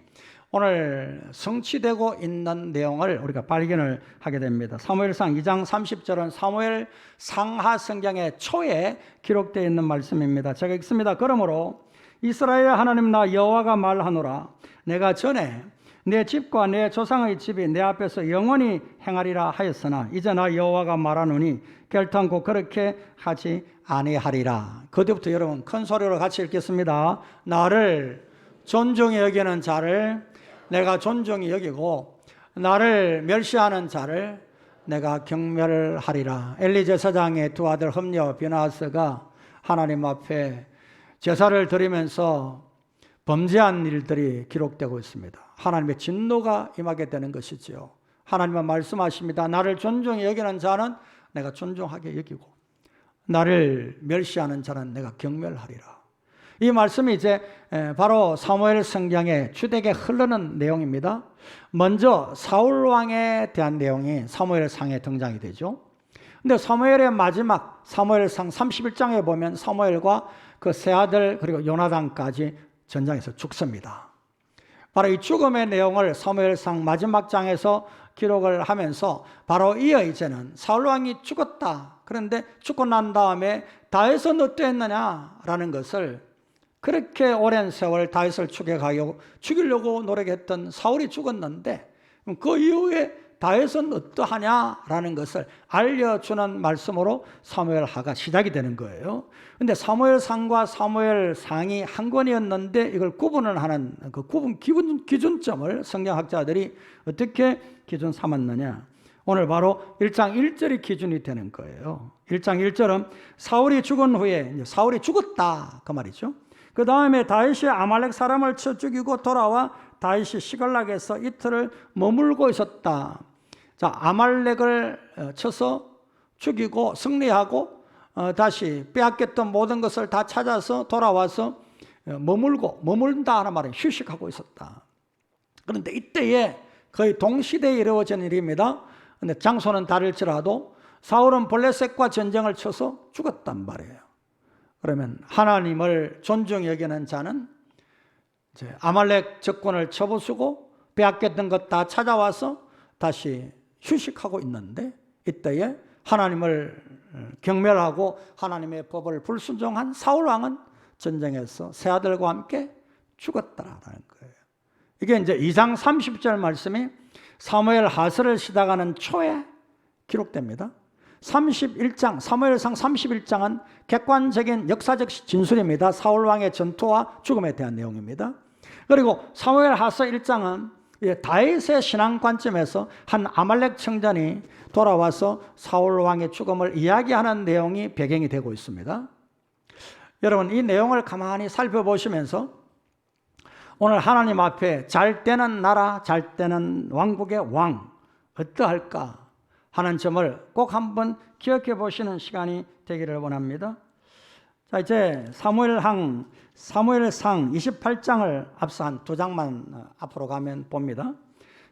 오늘 성취되고 있는 내용을 우리가 발견을 하게 됩니다. 사무엘상 2장 30절은 사무엘 상하 성경의 초에 기록되어 있는 말씀입니다. 제가 읽습니다. 그러므로 이스라엘 하나님 나 여호와가 말하노라 내가 전에 내 집과 내 조상의 집이 내 앞에서 영원히 행하리라 하였으나 이제 나 여호와가 말하노니 결탄코 그렇게 하지 아니하리라. 그때부터 여러분 큰 소리로 같이 읽겠습니다. 나를 존중히 여기는 자를 내가 존중히 여기고 나를 멸시하는 자를 내가 경멸하리라. 엘리 제사장의 두 아들 흠리와 비나하스가 하나님 앞에 제사를 드리면서 범죄한 일들이 기록되고 있습니다. 하나님의 진노가 임하게 되는 것이지요. 하나님은 말씀하십니다. 나를 존중히 여기는 자는 내가 존중하게 여기고 나를 멸시하는 자는 내가 경멸하리라. 이 말씀이 이제 바로 사무엘 성경에 주되게 흐르는 내용입니다. 먼저 사울 왕에 대한 내용이 사무엘상에 등장이 되죠. 근데 사무엘의 마지막 사무엘상 31장에 보면 사무엘과 그 세 아들 그리고 요나단까지 전장에서 죽습니다. 바로 이 죽음의 내용을 사무엘상 마지막 장에서 기록을 하면서 바로 이어 이제는 사울 왕이 죽었다. 그런데 죽고 난 다음에 다윗은 어떠했느냐라는 것을 그렇게 오랜 세월 다윗을 죽이려고 노력했던 사울이 죽었는데 그 이후에 다윗은 어떠하냐라는 것을 알려주는 말씀으로 사무엘하가 시작이 되는 거예요. 그런데 사무엘상과 사무엘상이 한 권이었는데 이걸 구분을 하는 그 구분 기준점을 성경학자들이 어떻게 기준 삼았느냐. 오늘 바로 1장 1절이 기준이 되는 거예요. 1장 1절은 사울이 죽은 후에 사울이 죽었다 그 말이죠. 그 다음에 다윗이 아말렉 사람을 쳐 죽이고 돌아와 다윗이 시글락에서 이틀을 머물고 있었다. 자, 아말렉을 쳐서 죽이고 승리하고 다시 빼앗겼던 모든 것을 다 찾아서 돌아와서 머물다 하는 말은 휴식하고 있었다. 그런데 이때에 거의 동시대에 이루어진 일입니다. 그런데 장소는 다를지라도 사울은 블레셋과 전쟁을 쳐서 죽었단 말이에요. 그러면 하나님을 존중히 여기는 자는 이제 아말렉 적군을 쳐부수고 빼앗겼던 것 다 찾아와서 다시 휴식하고 있는데 이때에 하나님을 경멸하고 하나님의 법을 불순종한 사울 왕은 전쟁에서 세 아들과 함께 죽었다라는 거예요. 이게 이제 2장 30절 말씀이 사무엘 하서를 시작하는 초에 기록됩니다. 31장 사무엘상 31장은 객관적인 역사적 진술입니다. 사울 왕의 전투와 죽음에 대한 내용입니다. 그리고 사무엘 하서 1장은 다윗의 신앙 관점에서 한 아말렉 청년이 돌아와서 사울 왕의 죽음을 이야기하는 내용이 배경이 되고 있습니다. 여러분 이 내용을 가만히 살펴보시면서 오늘 하나님 앞에 잘 되는 나라, 잘 되는 왕국의 왕 어떠할까 하는 점을 꼭 한번 기억해 보시는 시간이 되기를 원합니다. 자, 이제 사무엘상 28장을 앞서 한 두 장만 앞으로 가면 봅니다.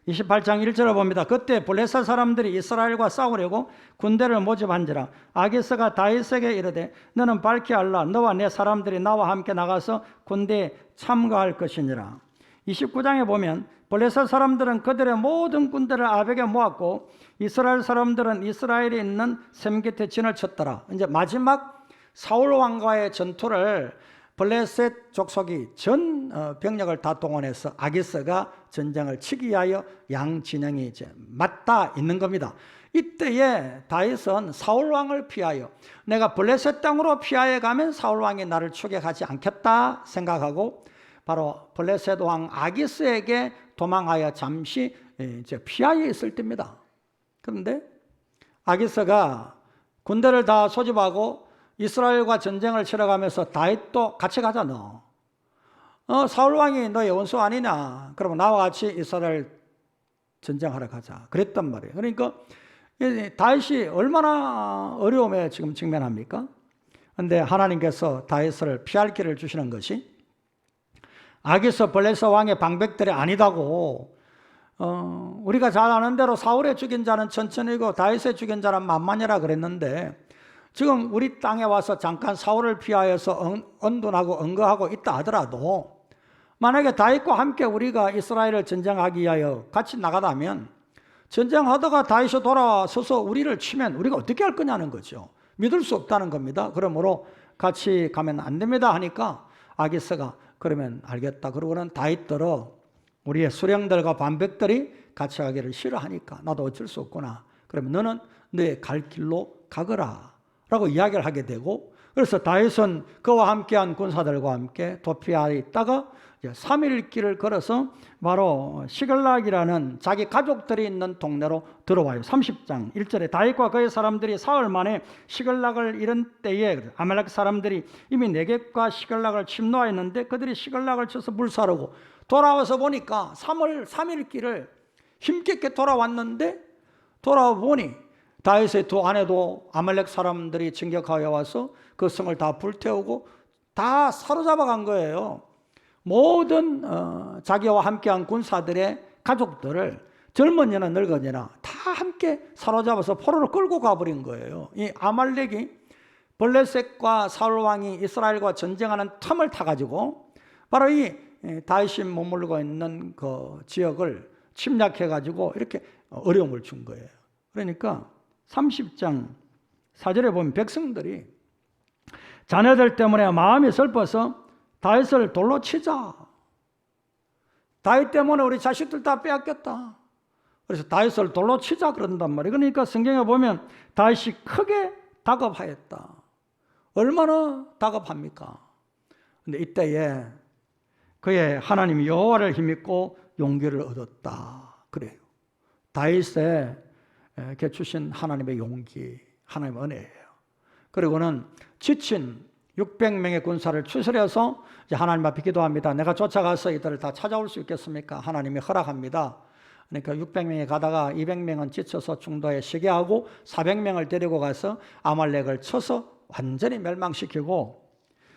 28장 1절을 봅니다. 그때 블레셋 사람들이 이스라엘과 싸우려고 군대를 모집한지라 아기스가 다윗에게 이르되 너는 밝히 알라 너와 내 사람들이 나와 함께 나가서 군대에 참가할 것이니라. 29장에 보면 블레셋 사람들은 그들의 모든 군대를 아벡에 모았고 이스라엘 사람들은 이스라엘에 있는 샘 곁에 진을 쳤더라. 이제 마지막 사울 왕과의 전투를 블레셋 족속이 전 병력을 다 동원해서 아기스가 전쟁을 치기 위하여 양 진영이 이제 맞닿아 있는 겁니다. 이때에 다윗은 사울 왕을 피하여 내가 블레셋 땅으로 피하여 가면 사울 왕이 나를 추격하지 않겠다 생각하고 바로 블레셋 왕 아기스에게 도망하여 잠시 이제 피하여 있을 때입니다. 그런데 아기스가 군대를 다 소집하고 이스라엘과 전쟁을 치러가면서 다윗도 같이 가자 너. 사울 왕이 너의 원수 아니냐? 그러면 나와 같이 이스라엘 전쟁하러 가자. 그랬단 말이에요. 그러니까 다윗이 얼마나 어려움에 지금 직면합니까? 그런데 하나님께서 다윗을 피할 길을 주시는 것이 아기스 블레셋 왕의 방백들이 아니다고 우리가 잘 아는 대로 사울의 죽인 자는 천천히고 다윗의 죽인 자는 만만이라 그랬는데 지금 우리 땅에 와서 잠깐 사울을 피하여서 언둔하고 언거하고 있다 하더라도 만약에 다윗과 함께 우리가 이스라엘을 전쟁하기 위하여 같이 나가다면 전쟁하다가 다윗이 돌아서서 우리를 치면 우리가 어떻게 할 거냐는 거죠. 믿을 수 없다는 겁니다. 그러므로 같이 가면 안 됩니다 하니까 아기스가 그러면 알겠다. 그러고는 다윗더러 우리의 수령들과 반백들이 같이 가기를 싫어하니까 나도 어쩔 수 없구나. 그러면 너는 너의 갈 길로 가거라 라고 이야기를 하게 되고 그래서 다윗은 그와 함께한 군사들과 함께 도피하에 있다가 3일 길을 걸어서 바로 시글락이라는 자기 가족들이 있는 동네로 들어와요. 30장 1절에 다윗과 그의 사람들이 사흘 만에 시글락을 이른 때에 아말렉 사람들이 이미 네겝과 시글락을 침노하였는데 그들이 시글락을 쳐서 불사르고 돌아와서 보니까 3일 길을 힘겹게 돌아왔는데 돌아와 보니 다윗의 두 아내도 아말렉 사람들이 진격하여 와서 그 성을 다 불태우고 다 사로잡아 간 거예요. 모든 자기와 함께한 군사들의 가족들을 젊은이나 늙은이나 다 함께 사로잡아서 포로로 끌고 가버린 거예요. 이 아말렉이 블레셋과 사울 왕이 이스라엘과 전쟁하는 틈을 타가지고 바로 이 다윗이 머물고 있는 그 지역을 침략해가지고 이렇게 어려움을 준 거예요. 그러니까 30장 4절에 보면 백성들이 자녀들 때문에 마음이 슬퍼서 다윗을 돌로 치자. 다윗 때문에 우리 자식들 다 빼앗겼다. 그래서 다윗을 돌로 치자 그런단 말이에요. 그러니까 성경에 보면 다윗이 크게 다급하였다. 얼마나 다급합니까? 근데 이때에 그의 하나님 여호와를 힘입고 용기를 얻었다. 그래요. 다윗에게 주신 하나님의 용기, 하나님의 은혜예요. 그리고는 지친 600명의 군사를 추스려서 이제 하나님 앞에 기도합니다. 내가 쫓아가서 이들을 다 찾아올 수 있겠습니까? 하나님이 허락합니다. 그러니까 600명이 가다가 200명은 지쳐서 중도에 쉬게 하고 400명을 데리고 가서 아말렉을 쳐서 완전히 멸망시키고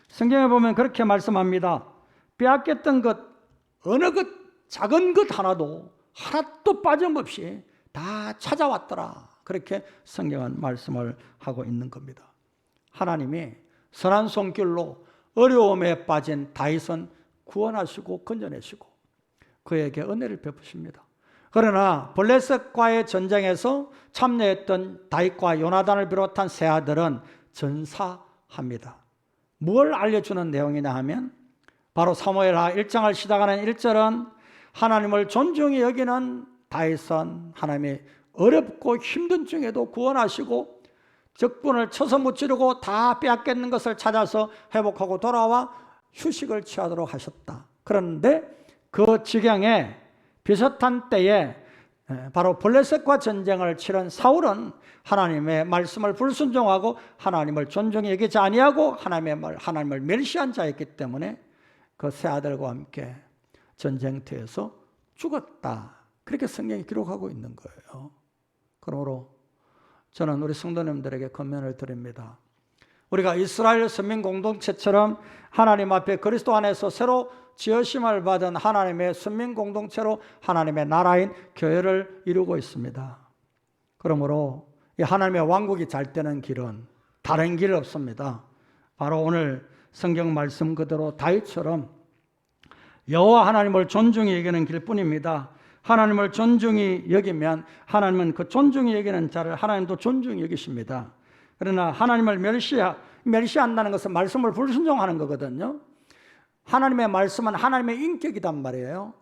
성경에 보면 그렇게 말씀합니다. 빼앗겼던 것 어느 것 작은 것 하나도 빠짐없이 다 찾아왔더라. 그렇게 성경은 말씀을 하고 있는 겁니다. 하나님이 선한 손길로 어려움에 빠진 다윗은 구원하시고 건져내시고 그에게 은혜를 베푸십니다. 그러나 블레셋과의 전쟁에서 참여했던 다윗과 요나단을 비롯한 세 아들은 전사합니다. 뭘 알려주는 내용이냐 하면 바로 사무엘하 1장을 시작하는 1절은 하나님을 존중히 여기는 다윗은 하나님의 어렵고 힘든 중에도 구원하시고 적군을 쳐서 무찌르고 다 빼앗겼는 것을 찾아서 회복하고 돌아와 휴식을 취하도록 하셨다. 그런데 그 지경에 비슷한 때에 바로 블레셋과 전쟁을 치른 사울은 하나님의 말씀을 불순종하고 하나님을 존중히 여기지 아니하고 하나님을 멸시한 자였기 때문에 그 세 아들과 함께 전쟁터에서 죽었다. 그렇게 성경이 기록하고 있는 거예요. 그러므로 저는 우리 성도님들에게 권면을 드립니다. 우리가 이스라엘 선민 공동체처럼 하나님 앞에 그리스도 안에서 새로 지으심을 받은 하나님의 선민 공동체로 하나님의 나라인 교회를 이루고 있습니다. 그러므로 이 하나님의 왕국이 잘 되는 길은 다른 길 없습니다. 바로 오늘 성경 말씀 그대로 다윗처럼 여호와 하나님을 존중히 여기는 길뿐입니다. 하나님을 존중히 여기면 하나님은 그 존중히 여기는 자를 하나님도 존중히 여기십니다. 그러나 하나님을 멸시한다는 것은 말씀을 불순종하는 거거든요. 하나님의 말씀은 하나님의 인격이란 말이에요.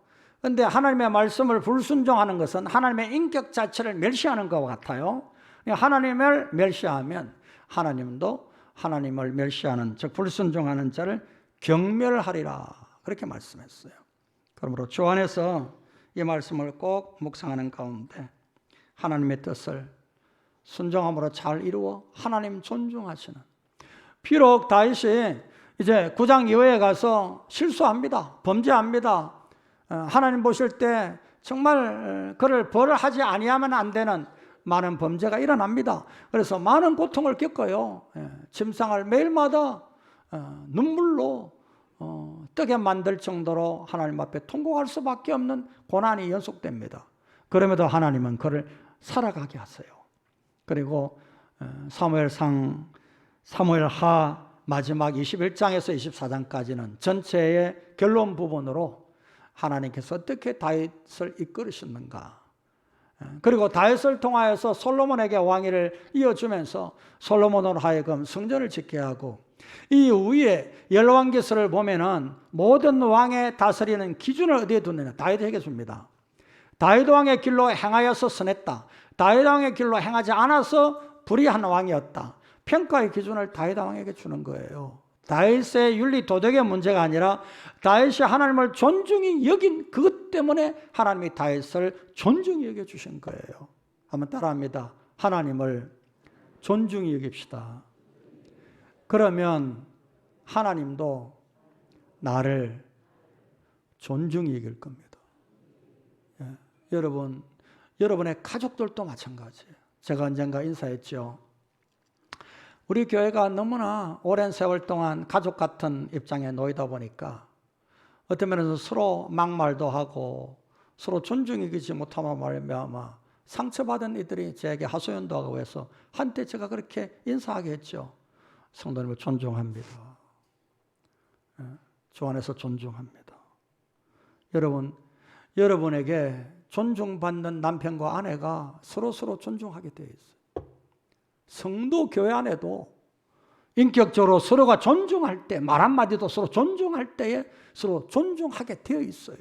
그런데 하나님의 말씀을 불순종하는 것은 하나님의 인격 자체를 멸시하는 것과 같아요. 하나님을 멸시하면 하나님도 하나님을 멸시하는 즉 불순종하는 자를 경멸하리라 그렇게 말씀했어요. 그러므로 주 안에서 이 말씀을 꼭 묵상하는 가운데 하나님의 뜻을 순종함으로 잘 이루어 하나님 존중하시는, 비록 다윗이 이제 9장 이후에 가서 실수합니다. 범죄합니다. 하나님 보실 때 정말 그를 벌하지 아니하면 안 되는 많은 범죄가 일어납니다. 그래서 많은 고통을 겪어요. 침상을 매일마다 눈물로 뜨게 만들 정도로 하나님 앞에 통곡할 수밖에 없는 고난이 연속됩니다. 그럼에도 하나님은 그를 살아가게 하세요. 그리고 사무엘하 마지막 21장에서 24장까지는 전체의 결론 부분으로 하나님께서 어떻게 다윗을 이끌으셨는가, 그리고 다윗을 통하여서 솔로몬에게 왕위를 이어주면서 솔로몬으로 하여금 성전을 짓게 하고, 이 위에 열왕기서를 보면은 모든 왕의 다스리는 기준을 어디에 두느냐, 다윗에게 줍니다. 다윗 왕의 길로 행하여서 선했다, 다윗 왕의 길로 행하지 않아서 불의한 왕이었다, 평가의 기준을 다윗 왕에게 주는 거예요. 다윗의 윤리 도덕의 문제가 아니라 다윗이 하나님을 존중히 여긴 그것 때문에 하나님이 다윗을 존중히 여겨주신 거예요. 한번 따라합니다. 하나님을 존중히 여깁시다. 그러면 하나님도 나를 존중히 여길 겁니다. 예. 여러분의 가족들도 마찬가지예요. 제가 언젠가 인사했죠. 우리 교회가 너무나 오랜 세월 동안 가족 같은 입장에 놓이다 보니까 어떤 면에서 서로 막말도 하고 서로 존중히 여기지 못함으로 말미암아 상처받은 이들이 제게 하소연도 하고 해서 한때 제가 그렇게 인사하게 했죠. 성도님을 존중합니다. 주 안에서 존중합니다. 여러분에게 존중받는 남편과 아내가 서로 존중하게 되어 있어요. 성도 교회 안에도 인격적으로 서로가 존중할 때, 말 한마디도 서로 존중할 때에 서로 존중하게 되어 있어요.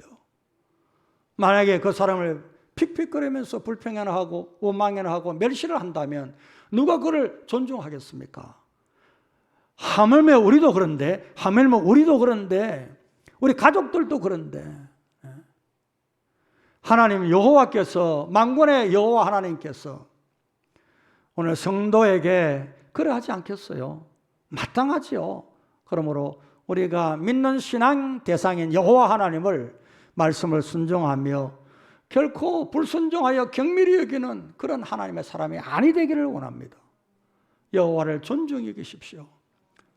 만약에 그 사람을 픽픽거리면서 불평하고 원망하고 멸시를 한다면 누가 그를 존중하겠습니까? 하물며 우리도 그런데, 우리 가족들도 그런데, 하나님 여호와께서, 만군의 여호와 하나님께서 오늘 성도에게 그러하지 않겠어요? 마땅하지요. 그러므로 우리가 믿는 신앙 대상인 여호와 하나님을 말씀을 순종하며 결코 불순종하여 경밀히 여기는 그런 하나님의 사람이 아니 되기를 원합니다. 여호와를 존중히 여기십시오.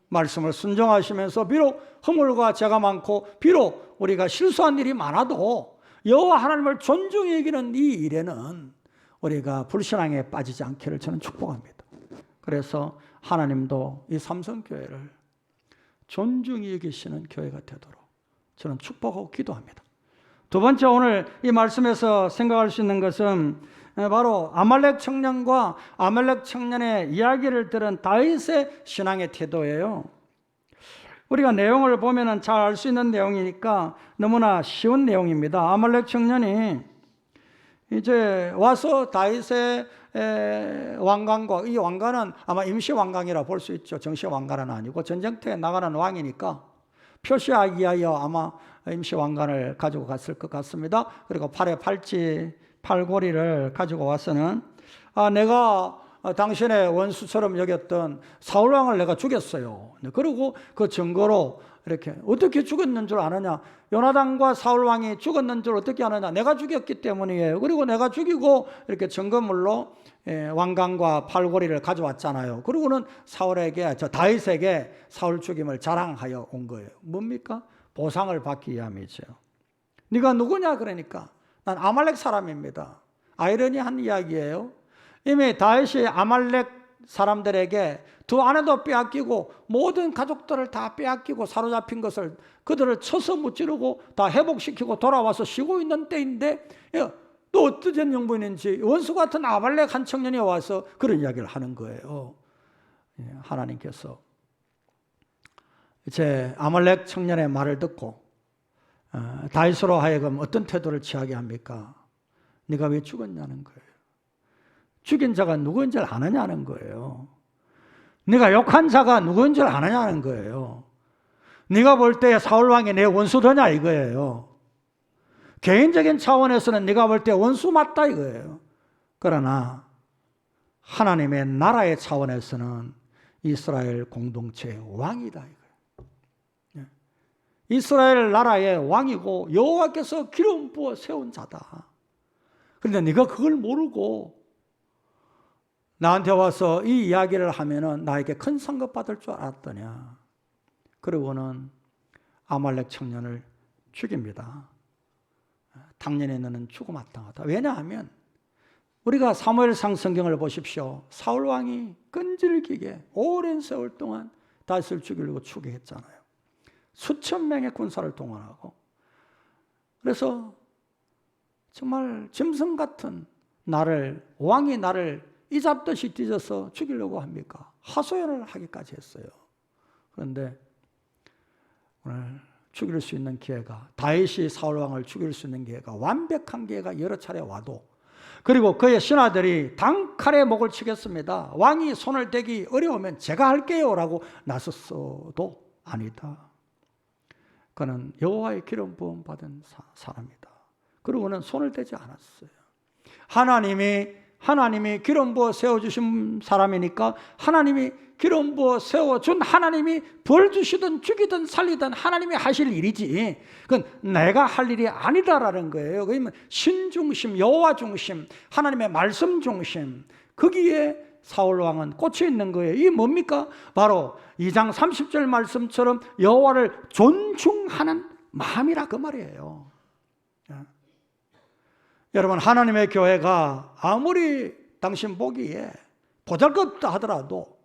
말씀을 순종하시면서 비록 허물과 죄가 많고 비록 우리가 실수한 일이 많아도 여호와 하나님을 존중히 여기는 이 일에는 우리가 불신앙에 빠지지 않기를 저는 축복합니다. 그래서 하나님도 이 삼성교회를 존중히 여기시는 교회가 되도록 저는 축복하고 기도합니다. 두 번째, 오늘 이 말씀에서 생각할 수 있는 것은 바로 아말렉 청년과 아말렉 청년의 이야기를 들은 다윗의 신앙의 태도예요. 우리가 내용을 보면 잘 알 수 있는 내용이니까 너무나 쉬운 내용입니다. 아말렉 청년이 이제 와서 다윗의 왕관과, 이 왕관은 아마 임시 왕관이라 볼 수 있죠. 정식 왕관은 아니고 전쟁터에 나가는 왕이니까 표시하기 위하여 아마 임시 왕관을 가지고 갔을 것 같습니다. 그리고 팔에 팔고리를 가지고 와서는 내가 당신의 원수처럼 여겼던 사울왕을 내가 죽였어요. 그리고 그 증거로 이렇게 어떻게 죽었는 줄 아느냐? 요나단과 사울왕이 죽었는 줄 어떻게 아느냐? 내가 죽였기 때문이에요. 그리고 내가 죽이고 이렇게 증거물로 왕관과 팔고리를 가져왔잖아요. 그리고는 다윗에게 사울 죽임을 자랑하여 온 거예요. 뭡니까? 보상을 받기 위함이죠. 네가 누구냐? 그러니까 난 아말렉 사람입니다. 아이러니한 이야기예요. 이미 다윗이 아말렉 사람들에게 두 아내도 빼앗기고 모든 가족들을 다 빼앗기고 사로잡힌 것을 그들을 쳐서 무찌르고 다 회복시키고 돌아와서 쉬고 있는 때인데 또 어떤 영부인인지 원수 같은 아말렉 한 청년이 와서 그런 이야기를 하는 거예요. 하나님께서 이제 아말렉 청년의 말을 듣고 다윗으로 하여금 어떤 태도를 취하게 합니까? 네가 왜 죽었냐는 거예요. 죽인 자가 누구인 줄 아느냐는 거예요. 네가 욕한 자가 누구인 줄 아느냐는 거예요. 네가 볼 때 사울왕이 내 원수더냐 이거예요. 개인적인 차원에서는 네가 볼 때 원수 맞다 이거예요. 그러나 하나님의 나라의 차원에서는 이스라엘 공동체의 왕이다 이거예요. 이스라엘 나라의 왕이고 여호와께서 기름 부어 세운 자다. 그런데 네가 그걸 모르고 나한테 와서 이 이야기를 하면은 나에게 큰 상급 받을 줄 알았더냐. 그리고는 아말렉 청년을 죽입니다. 당연히 너는 죽어마땅하다. 왜냐하면 우리가 사무엘상 성경을 보십시오. 사울 왕이 끈질기게 오랜 세월 동안 다윗을 죽이려고 추계했잖아요. 수천 명의 군사를 동원하고. 그래서 정말 짐승 같은 왕이 나를 이잡듯이 뒤져서 죽이려고 합니까? 하소연을 하기까지 했어요. 그런데 오늘 죽일 수 있는 기회가, 다윗이 사울왕을 죽일 수 있는 기회가, 완벽한 기회가 여러 차례 와도, 그리고 그의 신하들이 단칼에 목을 치겠습니다. 왕이 손을 대기 어려우면 제가 할게요 라고 나섰어도 아니다. 그는 여호와의 기름 부음 받은 사람이다. 그러고는 손을 대지 않았어요. 하나님이 기름 부어 세워주신 사람이니까 하나님이 기름 부어 세워준 하나님이 벌 주시든 죽이든 살리든 하나님이 하실 일이지 그건 내가 할 일이 아니다라는 거예요. 그러면 신중심, 여호와 중심, 하나님의 말씀 중심, 거기에 사울왕은 꽂혀 있는 거예요. 이게 뭡니까? 바로 2장 30절 말씀처럼 여호와를 존중하는 마음이라 그 말이에요. 여러분, 하나님의 교회가 아무리 당신 보기에 보잘것없다 하더라도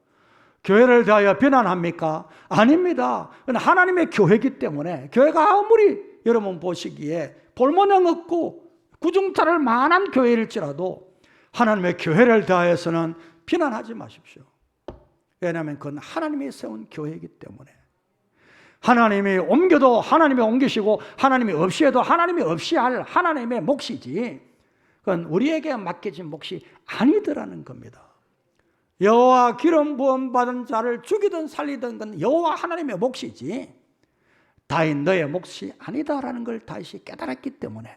교회를 대하여 비난합니까? 아닙니다. 하나님의 교회이기 때문에 교회가 아무리 여러분 보시기에 볼모양 없고 구중탈을 만한 교회일지라도 하나님의 교회를 대하여서는 비난하지 마십시오. 왜냐하면 그건 하나님이 세운 교회이기 때문에 하나님이 옮겨도 하나님이 옮기시고 하나님이 없이 해도 하나님이 없이 할 하나님의 몫이지 그건 우리에게 맡겨진 몫이 아니더라는 겁니다. 여호와 기름 부음 받은 자를 죽이든 살리든 건 여호와 하나님의 몫이지 다윗 너의 몫이 아니다라는 걸 다윗이 깨달았기 때문에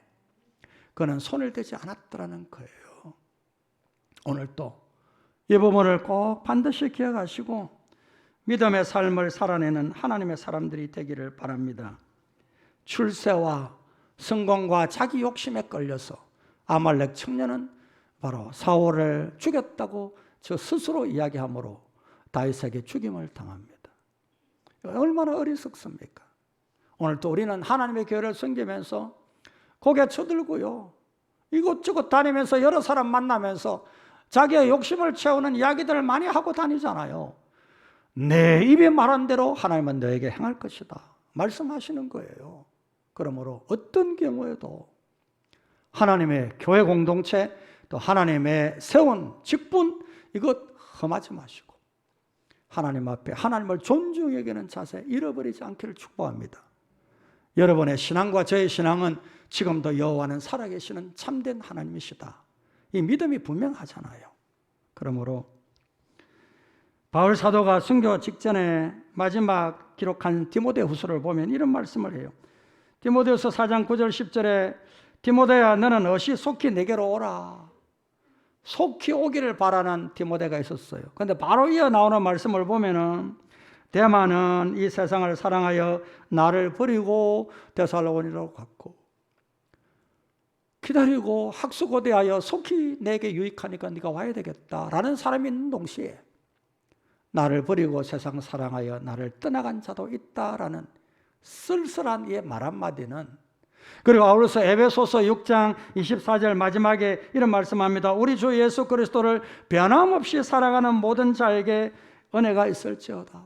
그는 손을 대지 않았더라는 거예요. 오늘 또 이 부분을 꼭 반드시 기억하시고 믿음의 삶을 살아내는 하나님의 사람들이 되기를 바랍니다. 출세와 성공과 자기 욕심에 끌려서 아말렉 청년은 바로 사울을 죽였다고 저 스스로 이야기함으로 다윗에게 죽임을 당합니다. 얼마나 어리석습니까? 오늘 또 우리는 하나님의 교회를 섬기면서 고개 쳐들고요, 이곳저곳 다니면서 여러 사람 만나면서 자기의 욕심을 채우는 이야기들을 많이 하고 다니잖아요. 내 입이 말한 대로 하나님은 너에게 행할 것이다 말씀하시는 거예요. 그러므로 어떤 경우에도 하나님의 교회 공동체 또 하나님의 세운 직분 이것 험하지 마시고 하나님 앞에 하나님을 존중히 여기는 자세 잃어버리지 않기를 축복합니다. 여러분의 신앙과 저의 신앙은 지금도 여호와는 살아계시는 참된 하나님이시다, 이 믿음이 분명하잖아요. 그러므로 바울 사도가 순교 직전에 마지막 기록한 디모데후서를 보면 이런 말씀을 해요. 디모데후서 4장 9절 10절에 디모데야 너는 어시 속히 내게로 오라. 속히 오기를 바라는 디모데가 있었어요. 그런데 바로 이어 나오는 말씀을 보면은 데마는 이 세상을 사랑하여 나를 버리고 데살로니가로 갔고 기다리고 학수고대하여 속히 내게 유익하니까 네가 와야 되겠다라는 사람이 있는 동시에 나를 버리고 세상 사랑하여 나를 떠나간 자도 있다라는 쓸쓸한 이 말 한마디는, 그리고 아울러서 에베소서 6장 24절 마지막에 이런 말씀합니다. 우리 주 예수 그리스도를 변함없이 살아가는 모든 자에게 은혜가 있을지어다.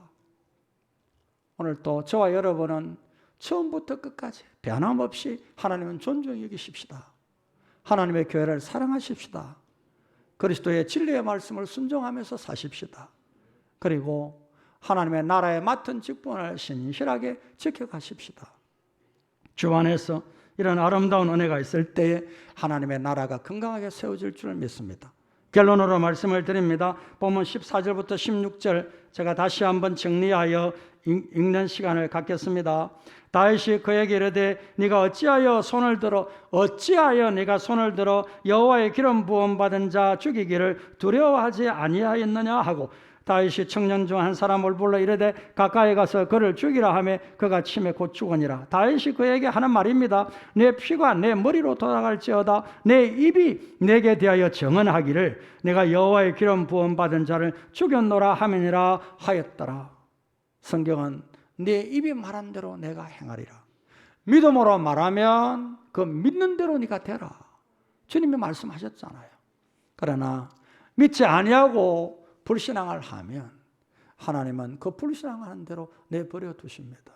오늘 또 저와 여러분은 처음부터 끝까지 변함없이 하나님은 존중히 여기십시다. 하나님의 교회를 사랑하십시다. 그리스도의 진리의 말씀을 순종하면서 사십시다. 그리고 하나님의 나라에 맡은 직분을 신실하게 지켜가십시다. 주 안에서 이런 아름다운 은혜가 있을 때에 하나님의 나라가 건강하게 세워질 줄 믿습니다. 결론으로 말씀을 드립니다. 본문 14절부터 16절 제가 다시 한번 정리하여 읽는 시간을 갖겠습니다. 다윗이 그에게 이르되 네가 어찌하여 네가 손을 들어 여호와의 기름 부음 받은 자 죽이기를 두려워하지 아니하였느냐 하고, 다윗이 청년 중 한 사람을 불러 이르되 가까이 가서 그를 죽이라 하매 그가 침에 곧 죽으니라. 다윗이 그에게 하는 말입니다. 내 피가 내 머리로 돌아갈지어다 내 입이 내게 대하여 정언하기를 내가 여호와의 기름 부음 받은 자를 죽였노라 하느니라 하였더라. 성경은 내 입이 말한 대로 내가 행하리라. 믿음으로 말하면 그 믿는 대로 네가 되라. 주님이 말씀하셨잖아요. 그러나 믿지 아니하고 불신앙을 하면 하나님은 그 불신앙하는 대로 내버려 두십니다.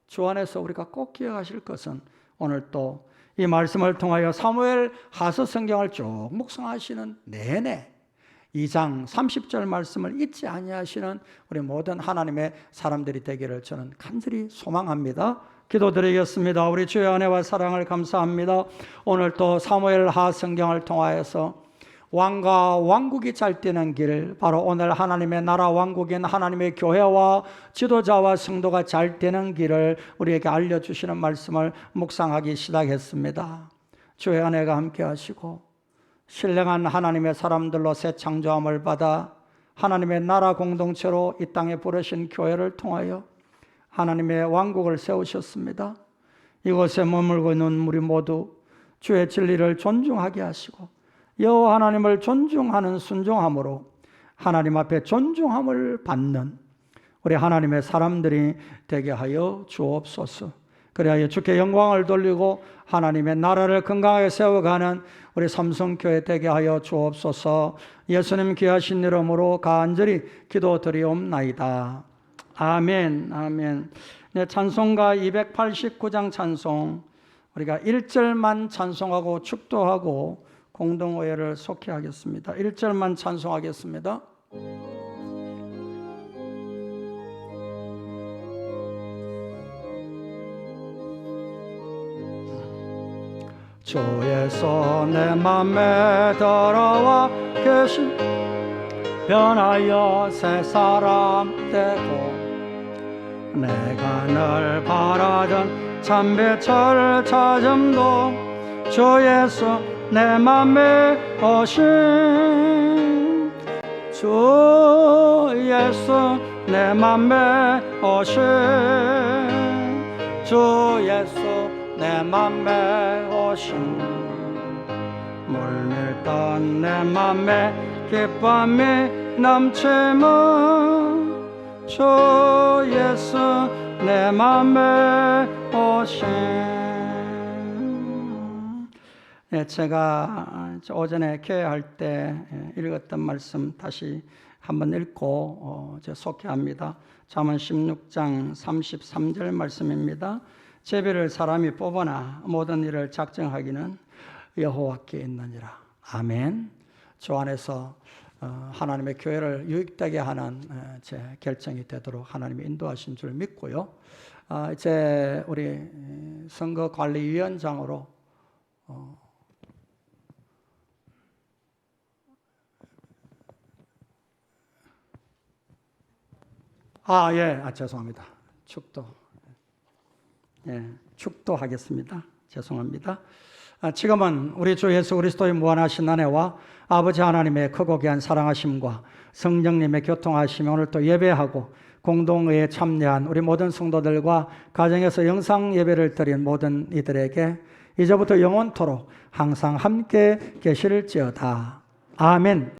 주 안에서 우리가 꼭 기억하실 것은 오늘 또 이 말씀을 통하여 사무엘 하서 성경을 쭉 묵상하시는 내내 2장 30절 말씀을 잊지 아니하시는 우리 모든 하나님의 사람들이 되기를 저는 간절히 소망합니다. 기도드리겠습니다. 우리 주의 은혜와 사랑을 감사합니다. 오늘 또 사무엘 하 성경을 통하여서 왕과 왕국이 잘 되는 길, 바로 오늘 하나님의 나라 왕국인 하나님의 교회와 지도자와 성도가 잘 되는 길을 우리에게 알려주시는 말씀을 묵상하기 시작했습니다. 주의 은혜가 함께 하시고 신령한 하나님의 사람들로 새 창조함을 받아 하나님의 나라 공동체로 이 땅에 부르신 교회를 통하여 하나님의 왕국을 세우셨습니다. 이곳에 머물고 있는 우리 모두 주의 진리를 존중하게 하시고 여호와 하나님을 존중하는 순종함으로 하나님 앞에 존중함을 받는 우리 하나님의 사람들이 되게 하여 주옵소서. 그래야 주께 영광을 돌리고 하나님의 나라를 건강하게 세워가는 우리 삼성교회 되게 하여 주옵소서. 예수님 귀하신 이름으로 간절히 기도드리옵나이다. 아멘. 아멘. 네, 찬송가 289장 찬송, 우리가 1절만 찬송하고 축도하고 공동의회를 속회하겠습니다. 1절만 찬송하겠습니다. 주에서 내 맘에 들어와 계신 변하여 새 사람 되고 내가 늘 바라던 참배철 찾음도 주 예수 내 맘에 오신 주 예수 내 맘에 오신 주 예수 내 맘에 오신 물밀던 내 맘에 기쁨이 넘치면 주 예수 내 맘에 오신. 네, 제가 오전에 교회할 때 읽었던 말씀 다시 한번 읽고 속회합니다. 잠언 16장 33절 말씀입니다. 제비를 사람이 뽑으나 모든 일을 작정하기는 여호와께 있느니라. 아멘. 주 안에서 하나님의 교회를 유익되게 하는 제 결정이 되도록 하나님이 인도하신 줄 믿고요. 이제 우리 선거관리위원장으로 죄송합니다. 축도하겠습니다. 죄송합니다. 지금은 우리 주 예수 그리스도의 무한하신 은혜와 아버지 하나님의 크고 귀한 사랑하심과 성령님의 교통하심이 오늘 또 예배하고 공동의회에 참여한 우리 모든 성도들과 가정에서 영상 예배를 드린 모든 이들에게 이제부터 영원토록 항상 함께 계실지어다. 아멘.